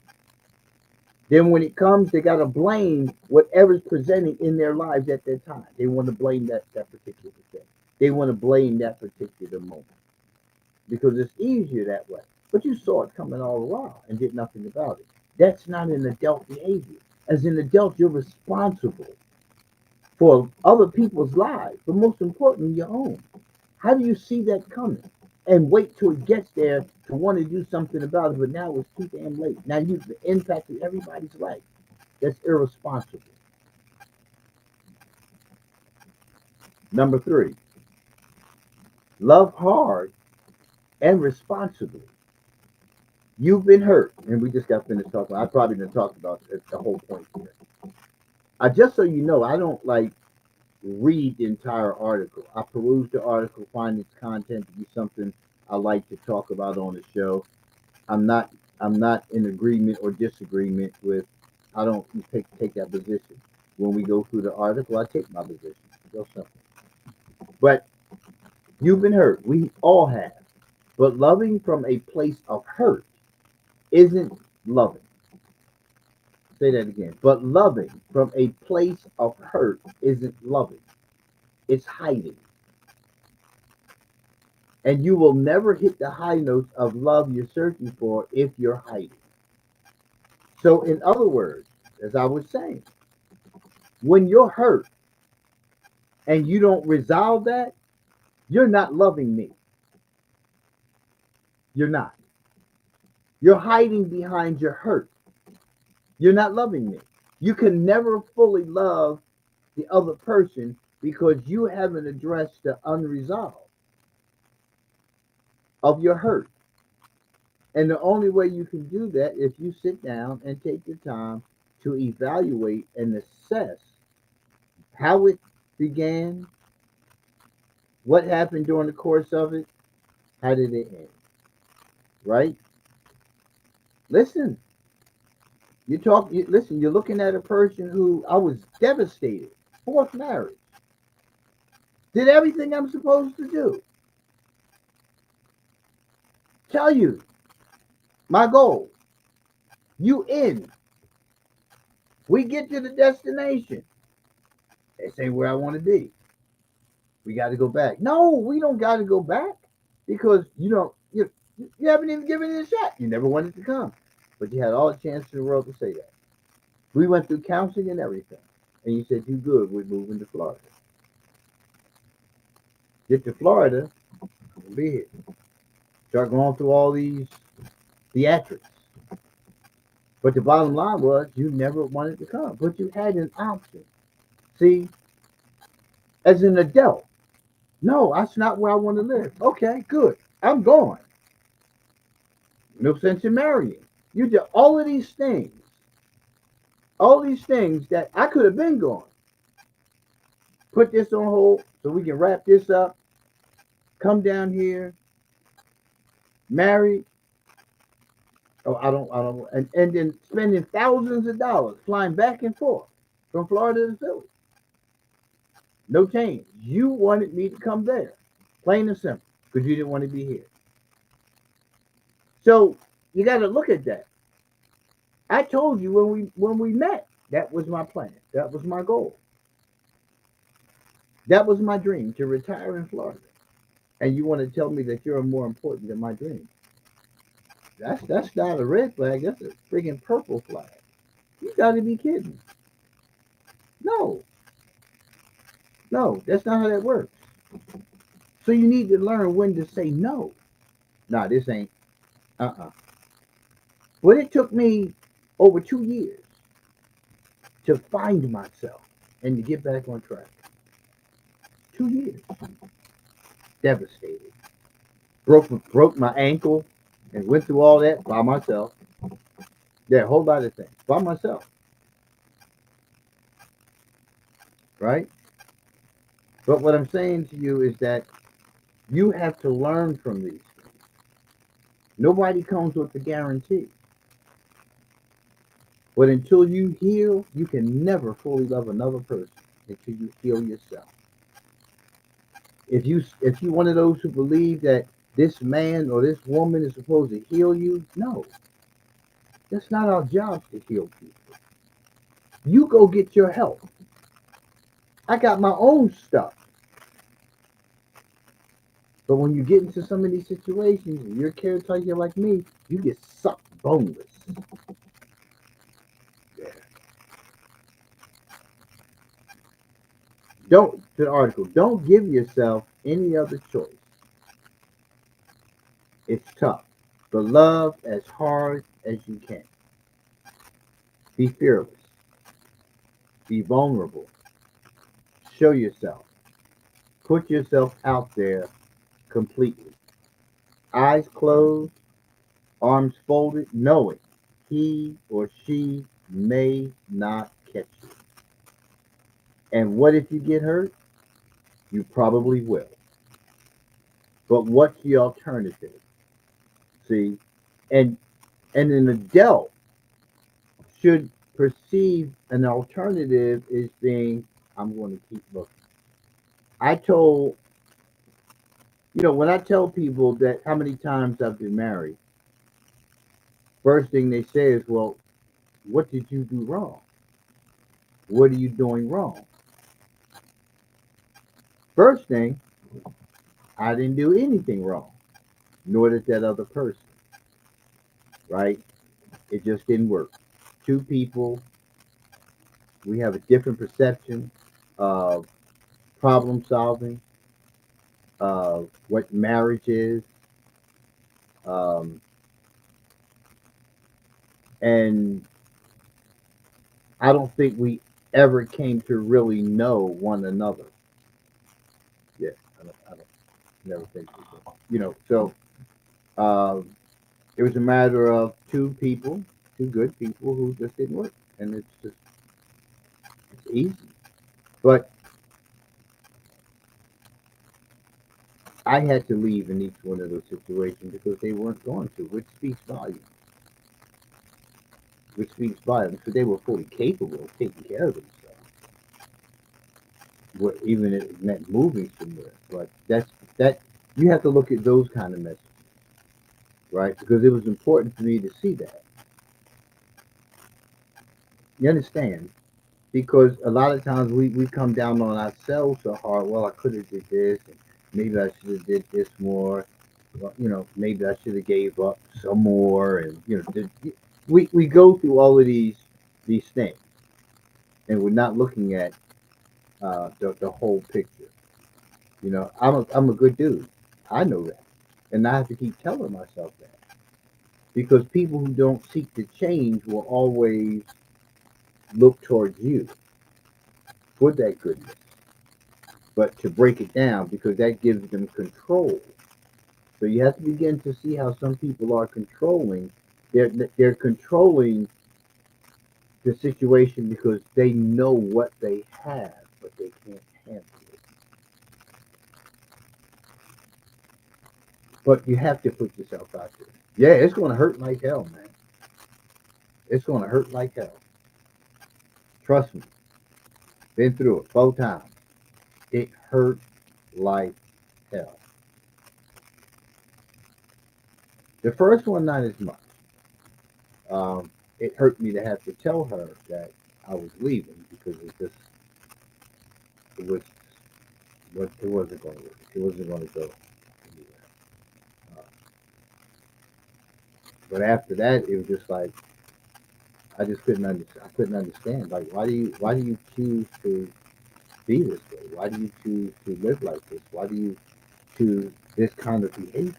Then when it comes, they got to blame whatever's presenting in their lives at that time. They want to blame that particular thing. They want to blame that particular moment because it's easier that way. But you saw it coming all the while and did nothing about it. That's not an adult behavior. As an adult, you're responsible for other people's lives, but most importantly, your own. How do you see that coming and wait till it gets there to want to do something about it? But now it's too damn late. Now you've impacted everybody's life. That's irresponsible. Number 3, love hard and responsibly. You've been hurt, and we just got finished talking. I probably didn't talk about the whole point here. Just so you know, I don't like read the entire article. I peruse the article, find its content to be something I like to talk about on the show. I'm not I'm not in agreement or disagreement with. I don't take that position. When we go through the article, I take my position. Real simple. But you've been hurt. We all have. But loving from a place of hurt isn't loving. Say that again. But loving from a place of hurt isn't loving. It's hiding. And you will never hit the high notes of love you're searching for if you're hiding. So, in other words, as I was saying, when you're hurt and you don't resolve that, you're not loving me. You're not. You're hiding behind your hurt. You're not loving me. You can never fully love the other person because you haven't addressed the unresolved of your hurt. And the only way you can do that is you sit down and take the time to evaluate and assess how it began, what happened during the course of it, how did it end, right? Listen, listen, you're looking at a person who I was devastated, fourth marriage, did everything I'm supposed to do, tell you my goal, you in, we get to the destination, this ain't where I want to be. We got to go back. No, we don't got to go back because you haven't even given it a shot. You never wanted to come, but you had all the chance in the world to say that. We went through counseling and everything, and you said you good. We're moving to Florida. Get to Florida, we'll be here. Start going through all these theatrics. But the bottom line was you never wanted to come, but you had an option. See, as an adult, no, that's not where I want to live. Okay, good. I'm going. No sense in marrying. You did all of these things. All these things that I could have been going. Put this on hold so we can wrap this up. come down here, married. Oh, I don't, and then spending thousands of dollars flying back and forth from Florida to Philly. No change. You wanted me to come there, plain and simple, because you didn't want to be here. So you got to look at that. I told you when we met, that was my plan. That was my goal. That was my dream to retire in Florida. And you want to tell me that you're more important than my dream? That's not a red flag. That's a freaking purple flag. You got to be kidding. No, no, that's not how that works. So you need to learn when to say no. Nah, this ain't. Uh-uh. But it took me over 2 years to find myself and to get back on track. 2 years. Devastated. Broke my ankle and went through all that by myself. Yeah, a whole lot of things by myself. Right? But what I'm saying to you is that you have to learn from these things. Nobody comes with a guarantee. But until you heal, you can never fully love another person until you heal yourself. If you one of those who believe that this man or this woman is supposed to heal you, no. That's not our job to heal people. You go get your help. I got my own stuff. But when you get into some of these situations and you're a caretaker like me, you get sucked boneless. Yeah. To the article, don't give yourself any other choice. It's tough, but love as hard as you can. Be fearless. Be vulnerable. Show yourself. Put yourself out there completely. Eyes closed, arms folded, knowing he or she may not catch you. And what if you get hurt? You probably will. But what's the alternative? See? And an adult should perceive an alternative as being, I'm going to keep looking. I told, when I tell people that how many times I've been married, first thing they say is, well, what did you do wrong? What are you doing wrong? First thing, I didn't do anything wrong, nor did that other person, right? It just didn't work. Two people, we have a different perception of problem solving, of what marriage is, um, and I don't think we ever came to really know one another. Yeah, I don't never think we did. So it was a matter of two people, two good people who just didn't work, and it's easy. But I had to leave in each one of those situations because they weren't going to, which speaks volumes. Which speaks volumes, because they were fully capable of taking care of themselves. Even if it meant moving somewhere. But that you have to look at those kind of messages, right? Because it was important for me to see that. You understand? Because a lot of times we come down on ourselves so hard. Well, I could have did this, and maybe I should have did this more. Well, maybe I should have gave up some more, and we go through all of these things, and we're not looking at the whole picture. I'm a good dude. I know that, and I have to keep telling myself that because people who don't seek to change will always look towards you for that goodness, but to break it down because that gives them control. So you have to begin to see how some people are controlling. They're controlling the situation because they know what they have, but they can't handle it. But you have to put yourself out there. Yeah, it's going to hurt like hell, man. It's going to hurt like hell. Trust me. Been through it 4 times. It hurt like hell. The first one, not as much. It hurt me to have to tell her that I was leaving because it was, it wasn't going to work. It wasn't going to go anywhere. Uh, but after that, it was just like I just couldn't understand. I couldn't understand. Like, why do you choose to be this way? Why do you choose to live like this? Why do you choose this kind of behavior?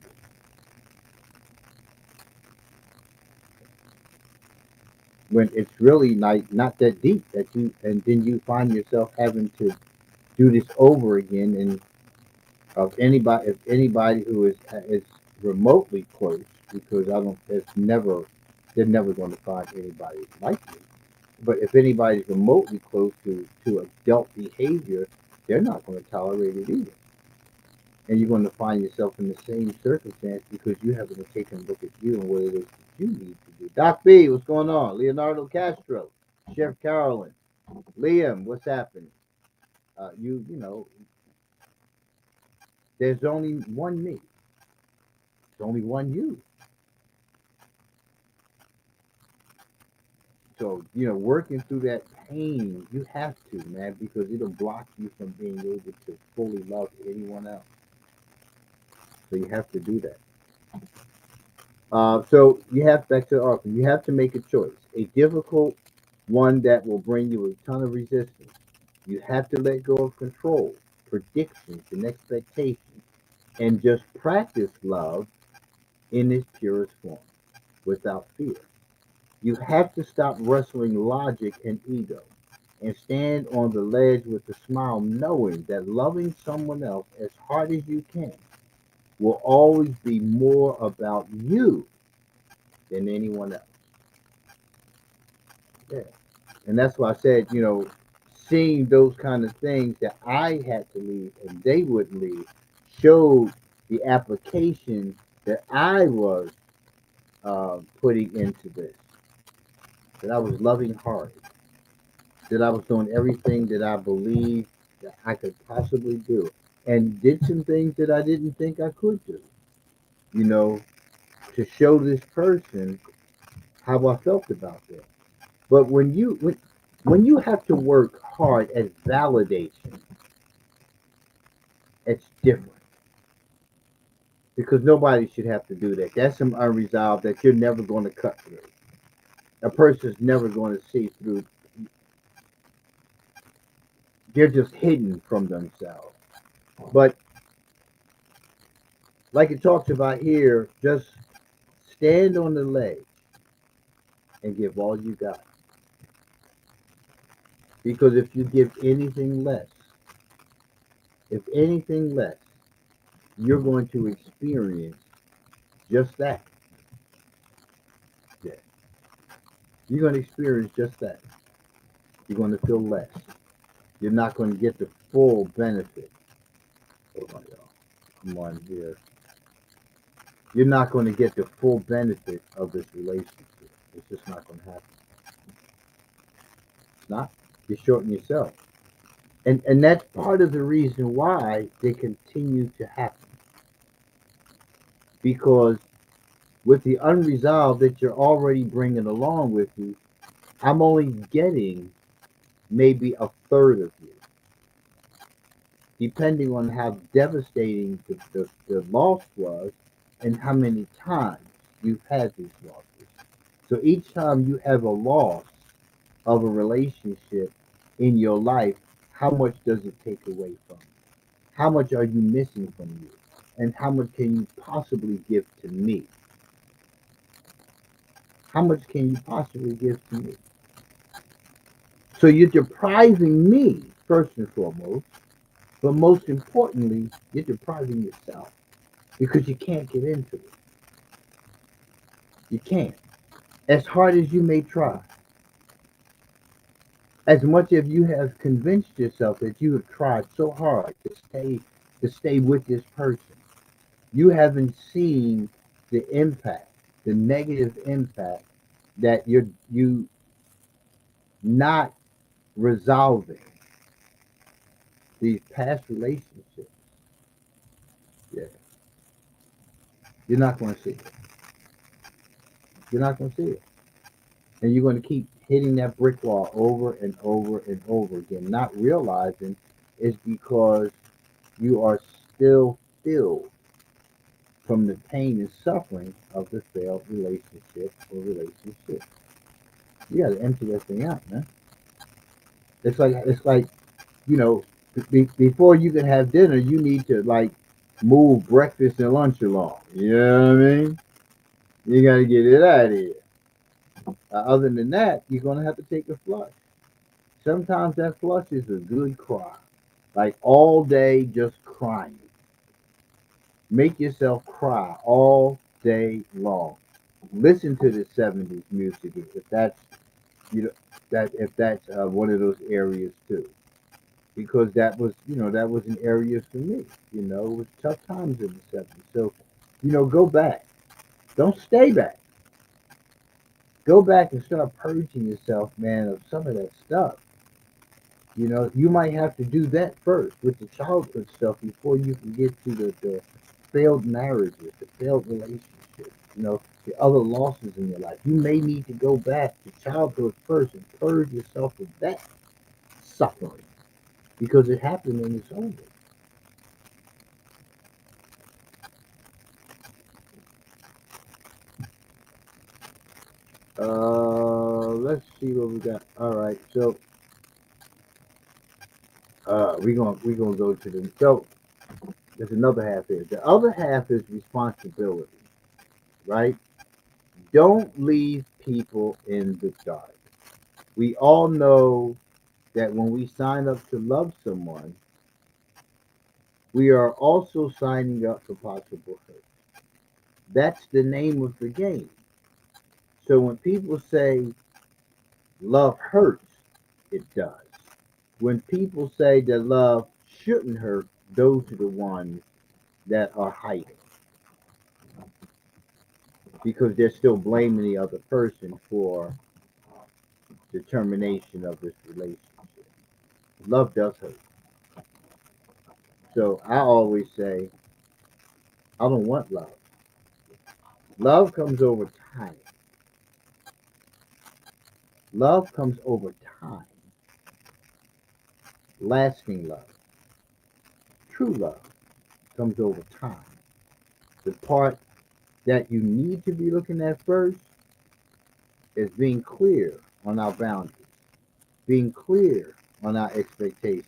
When it's really not that deep that you, and then you find yourself having to do this over again. And of anybody, if anybody who is remotely close, because I don't, it's never, they're never going to find anybody like me. But if anybody's remotely close to adult behavior, they're not going to tolerate it either. And you're going to find yourself in the same circumstance because you haven't taken a look at you and what it is that you need to do. Doc B, what's going on? Leonardo Castro, Chef Carolyn, Liam, what's happening? You know, there's only one me. There's only one you. So, working through that pain, you have to, man, because it'll block you from being able to fully love anyone else. So you have to do that. So you have back to the article. You have to make a choice, a difficult one that will bring you a ton of resistance. You have to let go of control, predictions, and expectations, and just practice love in its purest form, without fear. You have to stop wrestling logic and ego, and stand on the ledge with a smile, knowing that loving someone else as hard as you can will always be more about you than anyone else. Yeah. And that's why I said, seeing those kind of things that I had to leave and they wouldn't leave showed the application that I was putting into this. That I was loving hard. That I was doing everything that I believed that I could possibly do. And did some things that I didn't think I could do. You know, to show this person how I felt about them. But when you have to work hard at validation, it's different because nobody should have to do that. That's some unresolved that you're never going to cut through. A person's never going to see through. They're just hidden from themselves. But like it talks about here, just stand on the ledge and give all you got. Because if you give anything less, if anything less, you're going to experience just that. Yeah. You're going to experience just that. You're going to feel less. You're not going to get the full benefit. Hold on, y'all. Come on here. You're not going to get the full benefit of this relationship. It's just not going to happen. It's not. You're shorting yourself. And that's part of the reason why they continue to happen. Because with the unresolved that you're already bringing along with you, I'm only getting maybe a third of you, depending on how devastating the loss was and how many times you've had these losses. So each time you have a loss of a relationship in your life, how much does it take away from you? How much are you missing from you? And how much can you possibly give to me? How much can you possibly give to me? So you're depriving me, first and foremost, but most importantly, you're depriving yourself because you can't get into it. You can't. As hard as you may try, as much as you have convinced yourself that you have tried so hard to stay with this person, You haven't seen the impact, the negative impact that you not resolving these past relationships. Yeah, you're not going to see it. You're not going to see it, and you're going to keep hitting that brick wall over and over and over again, not realizing it's because you are still filled from the pain and suffering of the failed relationship or relationships. You got to empty that thing out, man. It's like before you can have dinner, you need to like move breakfast and lunch along. You know what I mean? You got to get it out of here. Other than that, you're gonna have to take a flush. Sometimes that flush is a good cry, like all day just crying. Make yourself cry all day long. Listen to the '70s music if that's you know that if that's one of those areas too, because that was an area for me. It was tough times in the '70s. So, go back. Don't stay back. Go back and start purging yourself, man, of some of that stuff. You might have to do that first with the childhood stuff before you can get to the failed marriages, the failed relationships, the other losses in your life. You may need to go back to childhood first and purge yourself of that suffering because it happened and it's over. Let's see what we got. All right, so we're gonna go to the so there's another half here. The other half is responsibility, right? Don't leave people in the dark. We all know that when we sign up to love someone, we are also signing up for possible hurt. That's the name of the game. So when people say love hurts, it does. When people say that love shouldn't hurt, those are the ones that are hiding because they're still blaming the other person for the termination of this relationship. Love does hurt. So I always say, I don't want love. Love comes over time. Love comes over time. Lasting love, true love, comes over time. The part that you need to be looking at first is being clear on our boundaries, being clear on our expectations,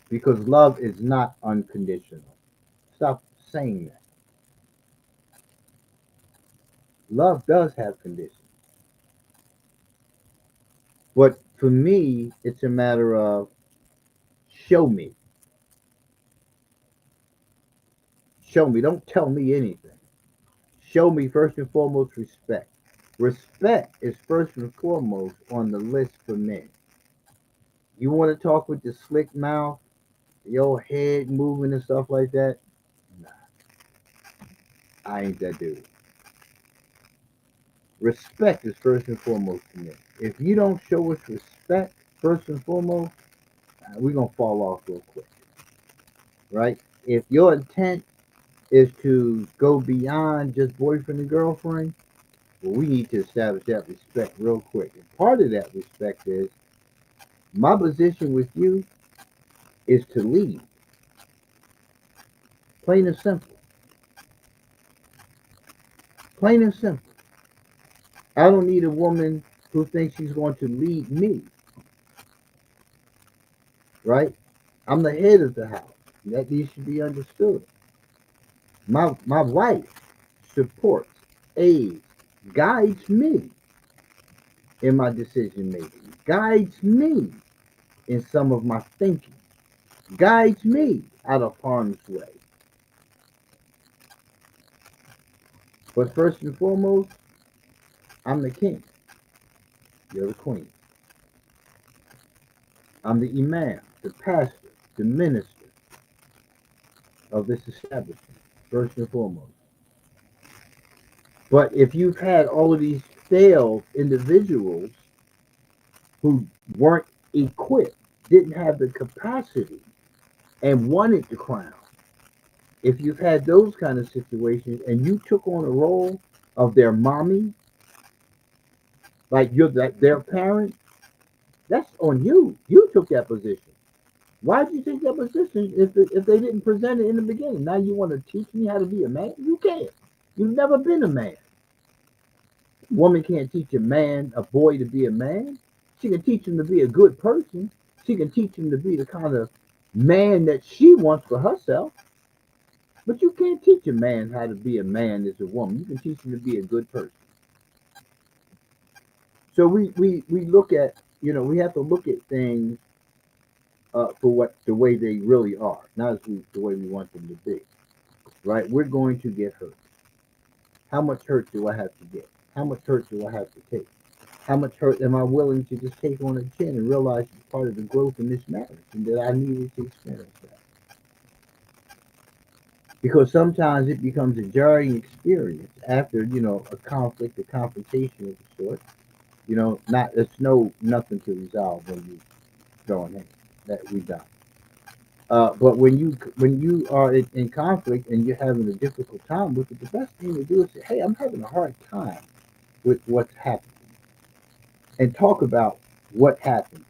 because love is not unconditional. Stop saying that. Love does have conditions. But for me, it's a matter of show me. Show me. Don't tell me anything. Show me first and foremost respect. Respect is first and foremost on the list for men. You want to talk with the slick mouth, your head moving and stuff like that? Nah, I ain't that dude. Respect is first and foremost to me. If you don't show us respect first and foremost, we're gonna fall off real quick, right? If your intent is to go beyond just boyfriend and girlfriend, well, we need to establish that respect real quick. And part of that respect is my position with you is to lead, plain and simple, plain and simple. I don't need a woman who thinks she's going to lead me, right? I'm the head of the house. That needs to be understood. My wife supports, aids, guides me in my decision making, guides me in some of my thinking, guides me out of harm's way. But first and foremost, I'm the king. You're the queen. I'm the imam, the pastor, the minister. of this establishment, first and foremost. But if you've had all of these failed individuals who weren't equipped, didn't have the capacity, and wanted the crown, if you've had those kind of situations and you took on a role of their mommy, like you're their parent, that's on you. You took that position. Why did you take that position if they didn't present it in the beginning? Now you want to teach me how to be a man? You can't. You've never been a man. Woman can't teach a man, a boy, to be a man. She can teach him to be a good person. She can teach him to be the kind of man that she wants for herself. But you can't teach a man how to be a man as a woman. You can teach him to be a good person. So we look at, we have to look at things for what the way they really are, not the way we want them to be. Right? We're going to get hurt. How much hurt do I have to get? How much hurt do I have to take? How much hurt am I willing to just take on the chin and realize it's part of the growth in this marriage and that I needed to experience that? Because sometimes it becomes a jarring experience after, a conflict, a confrontation of the sort. Not it's nothing to resolve when you join hands. That we done. But when you are in conflict and you're having a difficult time with it, the best thing to do is say, "Hey, I'm having a hard time with what's happening," and talk about what happened,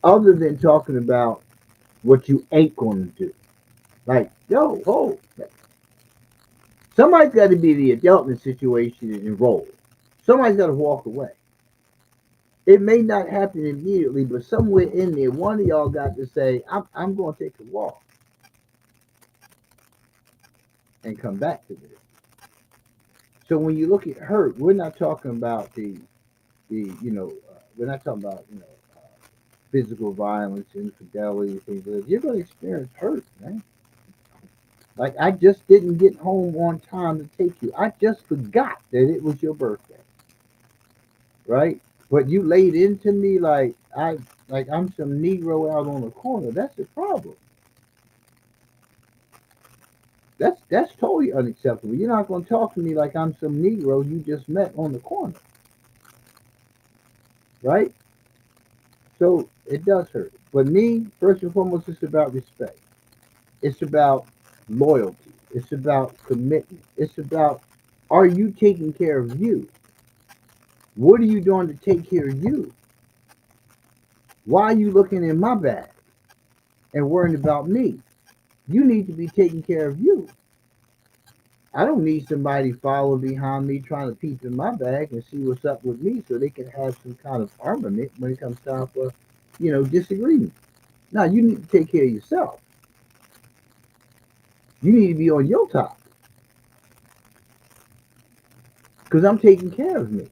other than talking about what you ain't going to do. Like, yo, oh, somebody's got to be the adult in the situation and enroll. Somebody's got to walk away. It may not happen immediately, but somewhere in there, one of y'all got to say, I'm going to take a walk and come back to this. So when you look at hurt, we're not talking about we're not talking about, physical violence, infidelity, things like that. You're going to experience hurt, man. Like, I just didn't get home on time to take you. I just forgot that it was your birthday, right? But you laid into me like I'm some Negro out on the corner. That's the problem. That's totally unacceptable. You're not going to talk to me like I'm some Negro you just met on the corner, right? So it does hurt. But me, first and foremost, it's about respect. It's about loyalty. It's about commitment. It's about, are you taking care of you? What are you doing to take care of you? Why are you looking in my bag and worrying about me? You need to be taking care of you. I don't need somebody following behind me trying to peep in my bag and see what's up with me so they can have some kind of armament when it comes time for, disagreement. Now you need to take care of yourself. You need to be on your top because I'm taking care of me.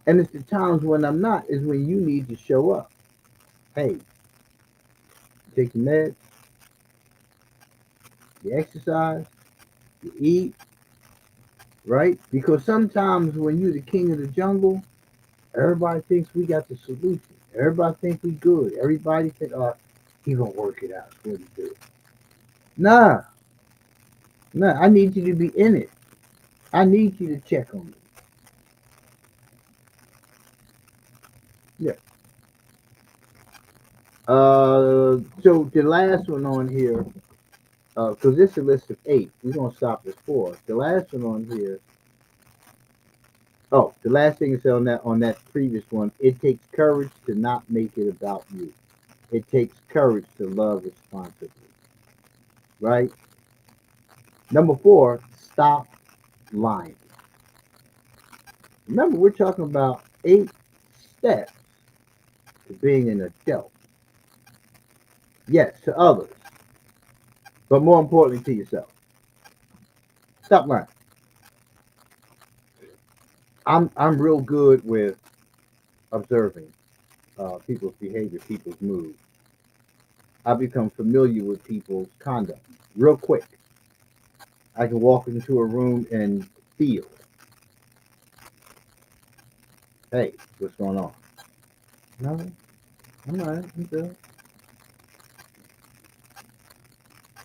And it's the times when I'm not is when you need to show up. Hey, take your meds, you exercise, you eat, right? Because sometimes when you're the king of the jungle, everybody thinks we got the solution. Everybody thinks we good. Everybody think, oh, he gonna work it out. What he do? Nah, nah. I need you to be in it. I need you to check on me. Yeah. So the last one on here, because this is a list of 8. We're gonna stop at 4. The last one on here. Oh, the last thing is on that previous one. It takes courage to not make it about you. It takes courage to love responsibly. Right. Number 4. Stop lying. Remember, we're talking about 8 steps to being an adult. Yes, to others, but more importantly to yourself. Stop lying. I'm real good with observing people's behavior, people's mood. I become familiar with people's conduct real quick. I can walk into a room and feel, hey, what's going on? No, I'm all right. I'm good.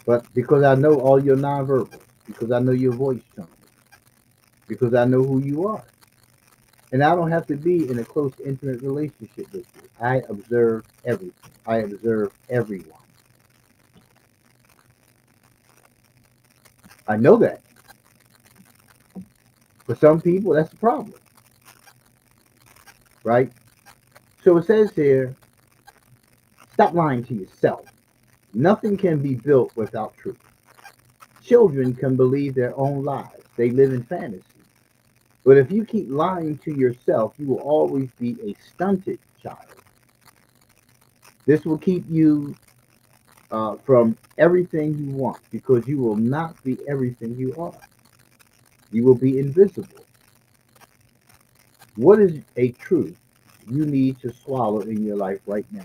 But because I know all your nonverbal, because I know your voice tone, because I know who you are. And I don't have to be in a close, intimate relationship with you. I observe everything. I observe everyone. I know that. For some people, that's the problem, right? So it says here, stop lying to yourself. Nothing can be built without truth. Children can believe their own lies. They live in fantasy. But if you keep lying to yourself, you will always be a stunted child. This will keep you from everything you want because you will not be everything you are. You will be invisible. What is a truth you need to swallow in your life right now?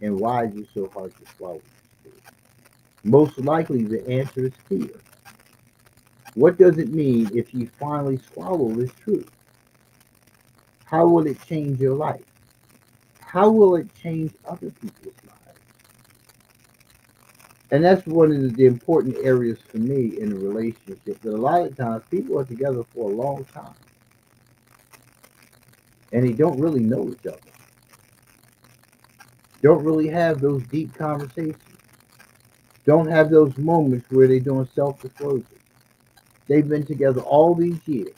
And why is it so hard to swallow this truth? Most likely the answer is fear. What does it mean if you finally swallow this truth? How will it change your life? How will it change other people's lives? And that's one of the important areas for me in a relationship. That a lot of times people are together for a long time and they don't really know each other. Don't really have those deep conversations. Don't have those moments where they're doing self-disclosure. They've been together all these years.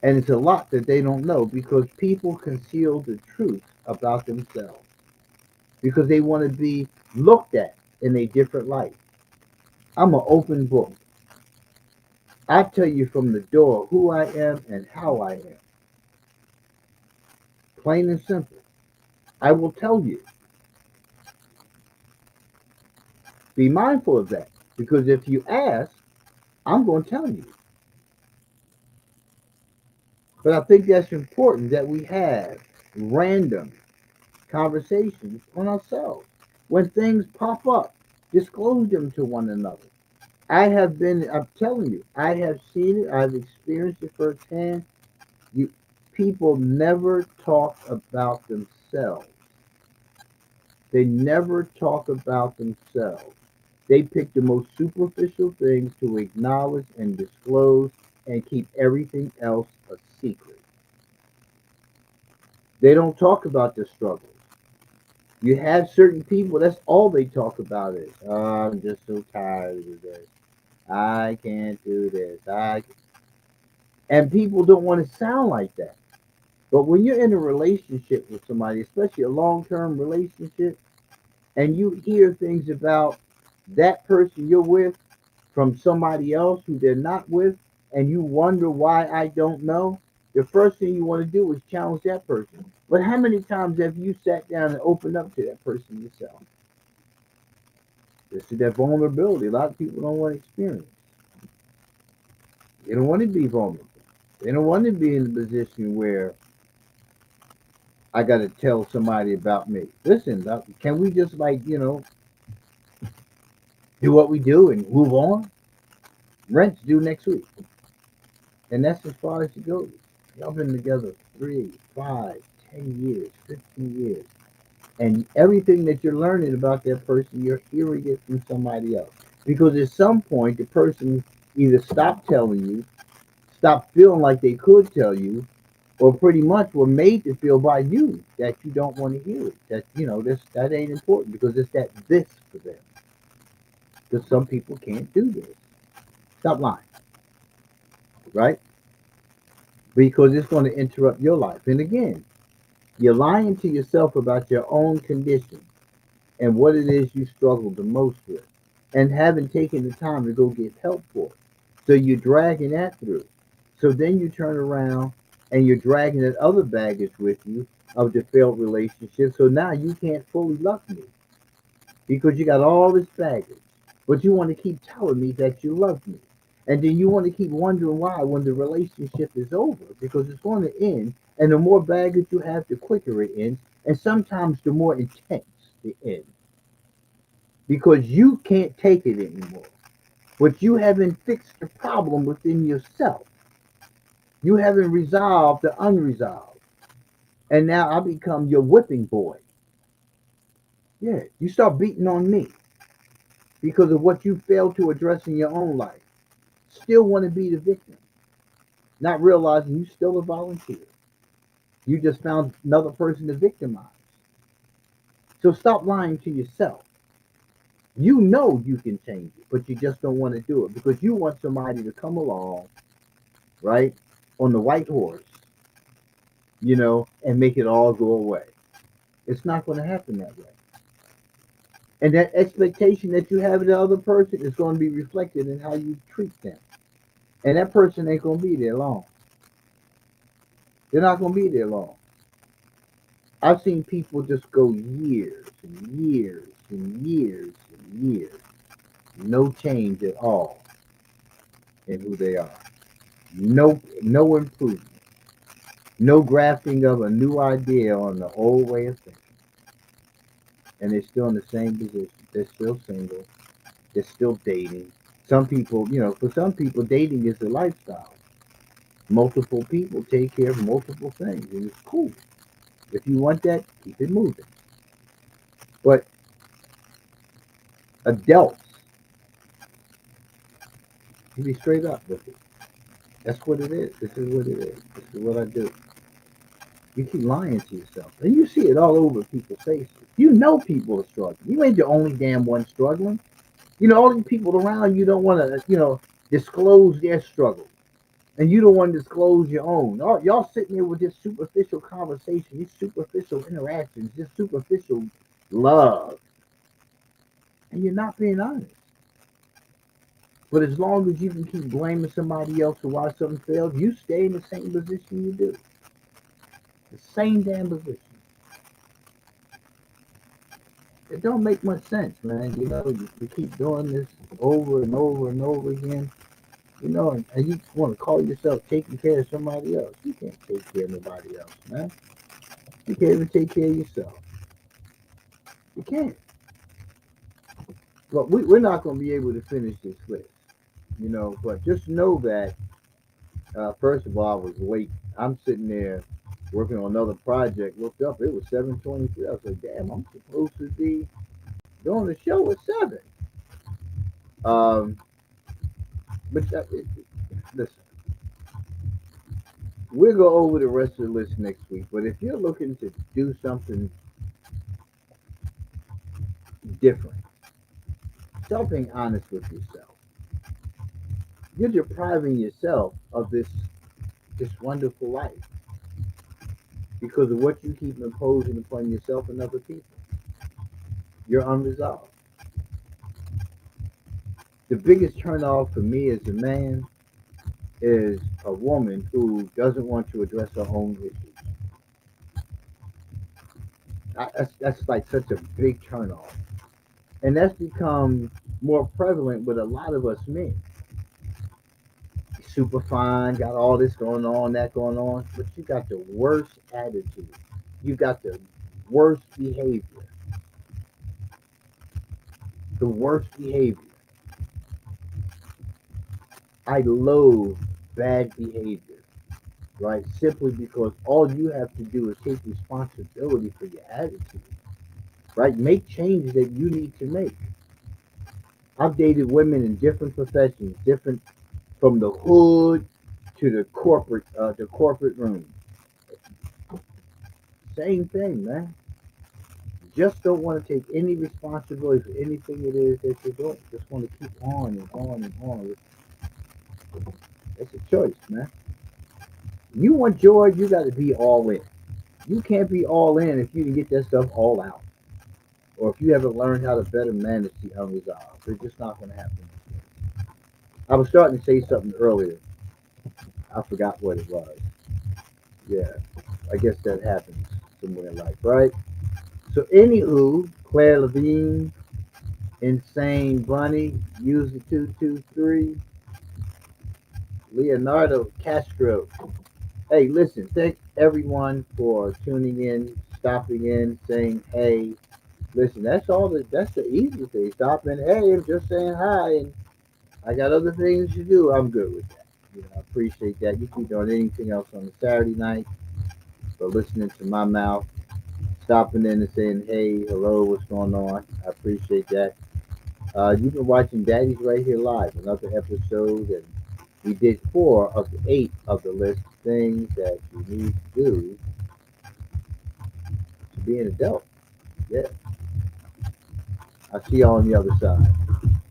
And it's a lot that they don't know because people conceal the truth about themselves because they want to be looked at in a different light. I'm an open book. I tell you from the door who I am and how I am. Plain and simple. I will tell you. Be mindful of that because if you ask, I'm going to tell you. But I think that's important that we have random conversations on ourselves. When things pop up, disclose them to one another. I'm telling you, I have seen it, I've experienced it firsthand. You, people never talk about themselves. They never talk about themselves. They pick the most superficial things to acknowledge and disclose and keep everything else a secret. They don't talk about their struggles. You have certain people, that's all they talk about is, oh, I'm just so tired of this. I can't do this. And people don't want to sound like that. But when you're in a relationship with somebody, especially a long-term relationship, and you hear things about that person you're with from somebody else who they're not with, and you wonder why I don't know, the first thing you want to do is challenge that person. But how many times have you sat down and opened up to that person yourself? This is that vulnerability. A lot of people don't want to experience. They don't want to be vulnerable. They don't want to be in a position where I got to tell somebody about me. Listen, can we just do what we do and move on? Rent's due next week. And that's as far as it goes. Y'all been together 3, 5, 10 years, 15 years. And everything that you're learning about that person, you're hearing it from somebody else. Because at some point, the person either stopped telling you, stopped feeling like they could tell you, or pretty much were made to feel by you that you don't want to hear it. That ain't important because it's that this for them. Because some people can't do this. Stop lying, right? Because it's going to interrupt your life. And again, you're lying to yourself about your own condition and what it is you struggle the most with, and haven't taken the time to go get help for it. So you're dragging that through. So then you turn around and you're dragging that other baggage with you of the failed relationship. So now you can't fully love me because you got all this baggage. But you want to keep telling me that you love me. And then you want to keep wondering why when the relationship is over because it's going to end. And the more baggage you have, the quicker it ends. And sometimes the more intense it ends because you can't take it anymore. But you haven't fixed the problem within yourself. You haven't resolved the unresolved. And now I become your whipping boy. Yeah, you start beating on me because of what you failed to address in your own life. Still want to be the victim, not realizing you still a volunteer. You just found another person to victimize. So stop lying to yourself. You know you can change it, but you just don't want to do it because you want somebody to come along, right, on the white horse, and make it all go away. It's not going to happen that way. And that expectation that you have of the other person is going to be reflected in how you treat them. And that person ain't going to be there long. They're not going to be there long. I've seen people just go years and years and years and years, no change at all in who they are. No improvement. No grafting of a new idea on the old way of thinking. And they're still in the same position. They're still single. They're still dating. Some people, for some people, dating is a lifestyle. Multiple people take care of multiple things, and it's cool. If you want that, keep it moving. But adults, you be straight up with it. That's what it is. This is what it is. This is what I do. You keep lying to yourself. And you see it all over people's faces. You know people are struggling. You ain't the only damn one struggling. All the people around you don't want to, disclose their struggle. And you don't want to disclose your own. Y'all sitting there with this superficial conversation, these superficial interactions, this superficial love. And you're not being honest. But as long as you can keep blaming somebody else for why something failed, you stay in the same position you do. The same damn position. It don't make much sense, man. You keep doing this over and over and over again. And you want to call yourself taking care of somebody else. You can't take care of nobody else, man. You can't even take care of yourself. You can't. But we're not going to be able to finish this list, But just know that, first of all, I was late. I'm sitting there working on another project. Looked up, it was 7:23. I was like, damn, I'm supposed to be doing the show at 7. Um, but listen, we'll go over the rest of the list next week. But if you're looking to do something different, start being honest with yourself. You're depriving yourself of this wonderful life because of what you keep imposing upon yourself and other people. You're unresolved. The biggest turnoff for me as a man is a woman who doesn't want to address her own issues. That's like such a big turnoff. And that's become more prevalent with a lot of us men. Super fine, got all this going on, that going on, but you got the worst attitude. You got the worst behavior. The worst behavior. I loathe bad behavior, right? Simply because all you have to do is take responsibility for your attitude, right? Make changes that you need to make. I've dated women in different professions, different from the hood to the corporate room. Same thing, man. Just don't want to take any responsibility for anything it is that you're doing. Just want to keep on and on and on. It's a choice, man. You want joy, you got to be all in. You can't be all in if you can get that stuff all out, or if you haven't learned how to better manage the unresolved. It's just not going to happen. I was starting to say something earlier. I forgot what it was. Yeah, I guess that happens somewhere in life, right? So, anywho, Claire Levine, Insane Bunny, User 223, Leonardo Castro. Hey, listen, thank everyone for tuning in, stopping in, saying hey. Listen, that's the easy thing. Stopping, hey, and just saying hi, and I got other things to do. I'm good with that. I appreciate that. You keep doing anything else on a Saturday night, but listening to my mouth stopping in and saying, hey, hello, what's going on? I appreciate that. You've been watching Daddy's Right Here Live, another episode, and we did 4 of the 8 of the list of things that you need to do to be an adult. Yeah, I'll see you on the other side.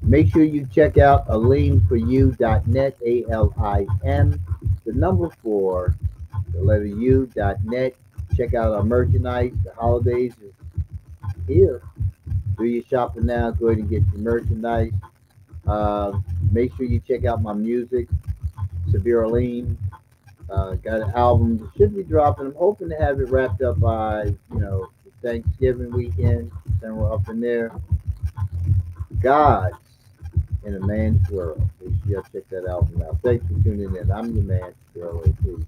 Make sure you check out alimforyou.net, ALIM, the number 4, the letter U.net. Check out our merchandise. The holidays is here. Do your shopping now. Go ahead and get your merchandise. Uh, Make sure you check out my music, Severe Lean. Got an album that should be dropping. I'm hoping to have it wrapped up by, the Thanksgiving weekend. Somewhere up in there. Gods in a Man's World. Make sure y'all check that album out. Thanks for tuning in. I'm your man, Severe Lean. Peace.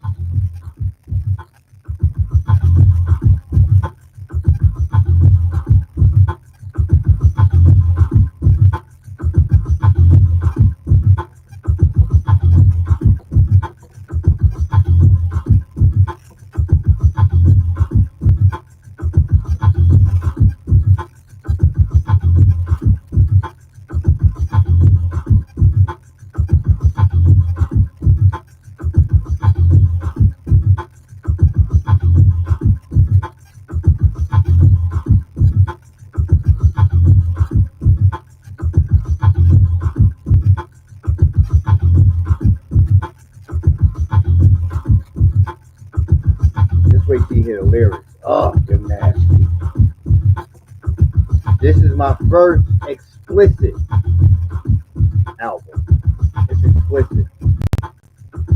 Just wait till you hear the lyrics. Oh, they're nasty. This is my first explicit album. It's explicit.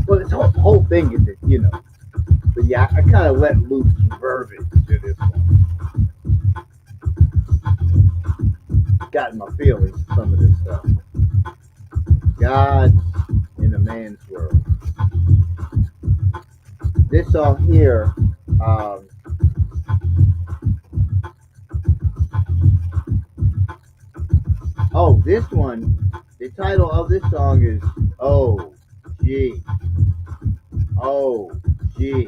Well, this whole thing is. But yeah, I kind of let loose some verbiage to this one. Got in my feelings some of this stuff. God in a Man's World. This song here, um, this one, the title of this song is Oh G. Oh G.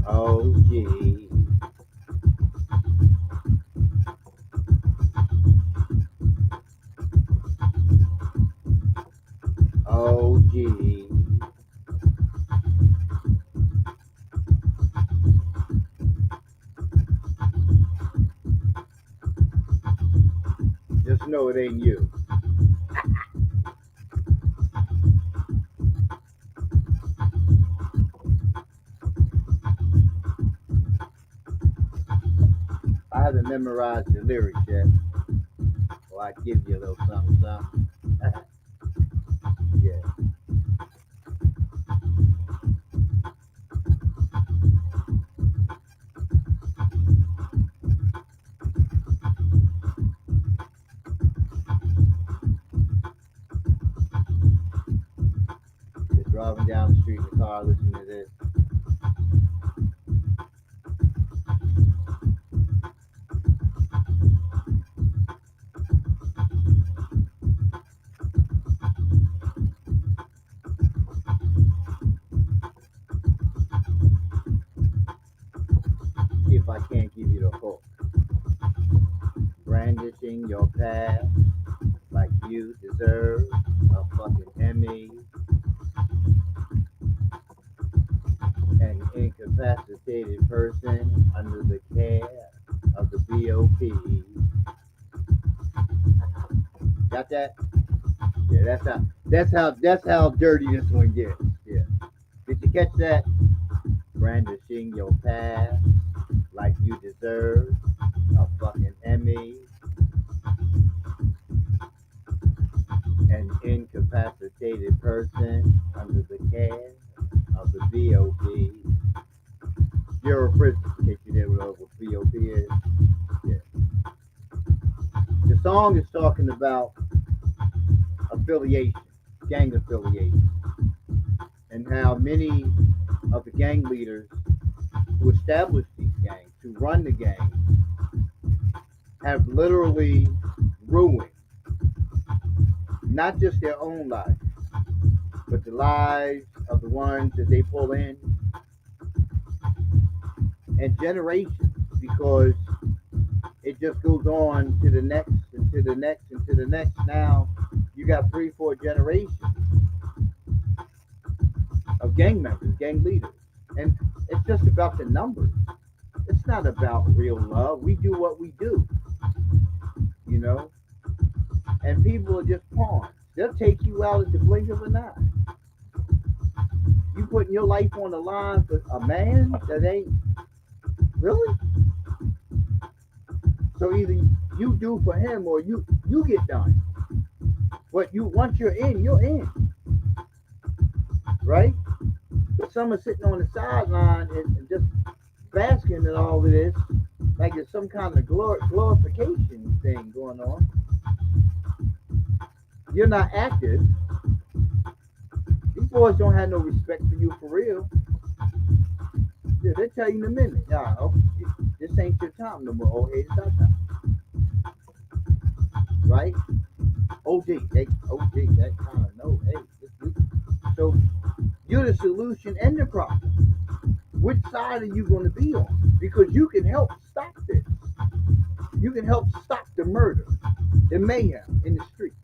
Oh G. Oh G. Just know it ain't you. I haven't memorized the lyrics yet. Well, I give you a little something, something. Yeah. Just driving down the street in the car, listening to this. See if I can't give you the hook. Brandishing your past like you deserve a fucking Emmy. An incapacitated person under the care of the BOP. Got that? Yeah, that's how dirty this one gets. Yeah. Did you catch that? Brandishing your past like you deserve a fucking Emmy. An incapacitated person under the care of the BOP. Bureau of Prisons, in case you didn't know what BOP is. Yeah. The song is talking about affiliation, gang affiliation, and how many of the gang leaders who established these gangs, who run the gangs, have literally ruined not just their own lives, but the lives of the ones that they pull in, and generations, because it just goes on to the next and to the next and to the next. Now you got three, four generations of gang members, gang leaders. And it's just about the numbers. It's not about real love. We do what we do, you know, and people are just pawns. They'll take you out at the blink of an eye. You putting your life on the line for a man that ain't really. So either you do for him or you get done. But you once you're in, right? But some are sitting on the sideline and just basking in all of this, like it's some kind of glorification thing going on. You're not active. These boys don't have no respect for you for real. Yeah, they tell you in a minute, yeah, oh, this ain't your time no more. Oh, hey, it's our time, right? OG, hey, OG, that kind of no, hey, you. So you're the solution and the problem. Which side are you going to be on? Because you can help stop this. You can help stop the murder, the mayhem in the streets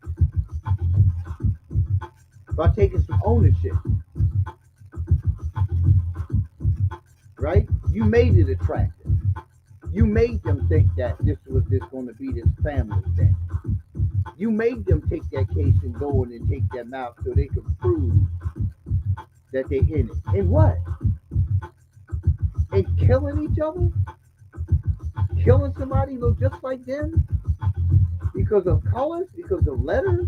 by taking some ownership, right? You made it attractive. You made them think that this was just going to be this family thing. You made them take that case and go in and take them out so they could prove that they're in it. And what? And killing each other? Killing somebody who look just like them? Because of colors? Because of letters?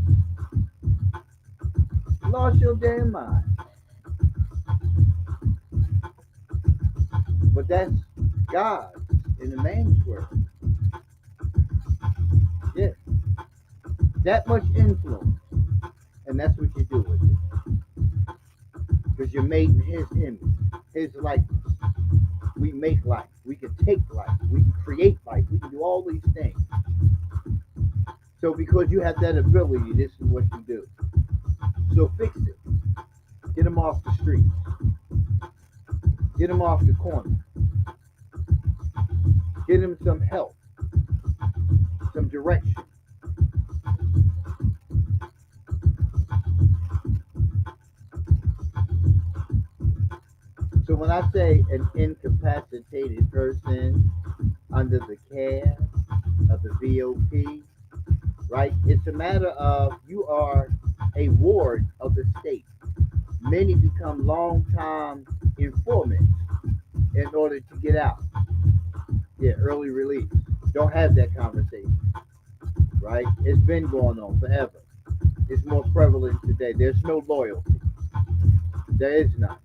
Lost your damn mind. But that's God in the man's world. Yeah. That much influence. And that's what you do with it. Because you're made in his image, his likeness. We make life. We can take life. We can create life. We can do all these things. So because you have that ability, this is what you do. So fix it. Get them off the streets. Get them off the corner. Get them some help, some direction. So when I say an incapacitated person under the care of the VOP, right? It's a matter of you are a ward of the state. Many become long-time informants in order to get out. Yeah, early release. Don't have that conversation, right? It's been going on forever. It's more prevalent today. There's no loyalty. There is none.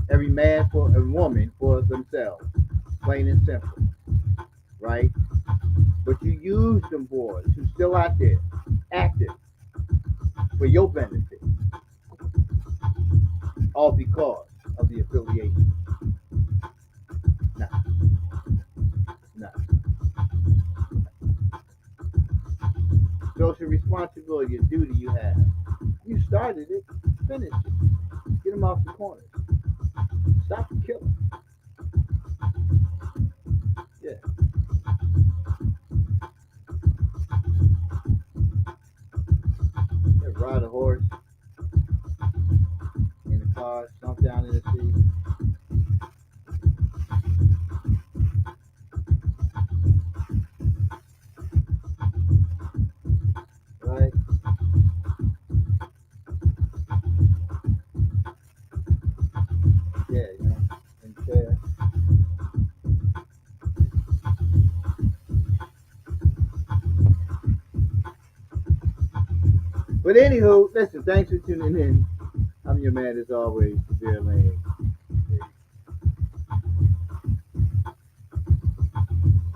Every man for a woman for themselves, plain and simple, right? But you use them boys who's still out there, active, for your benefit, all because of the affiliation. Nah, nah. Social responsibility, a duty you have. You started it, finish it. Get them off the corners. Stop the killing. Yeah. Yeah, ride a horse in the car, stomp down in the sea. Right? Yeah, you know, and chair. But anywho, listen, thanks for tuning in. I'm your man as always, Severe Lane.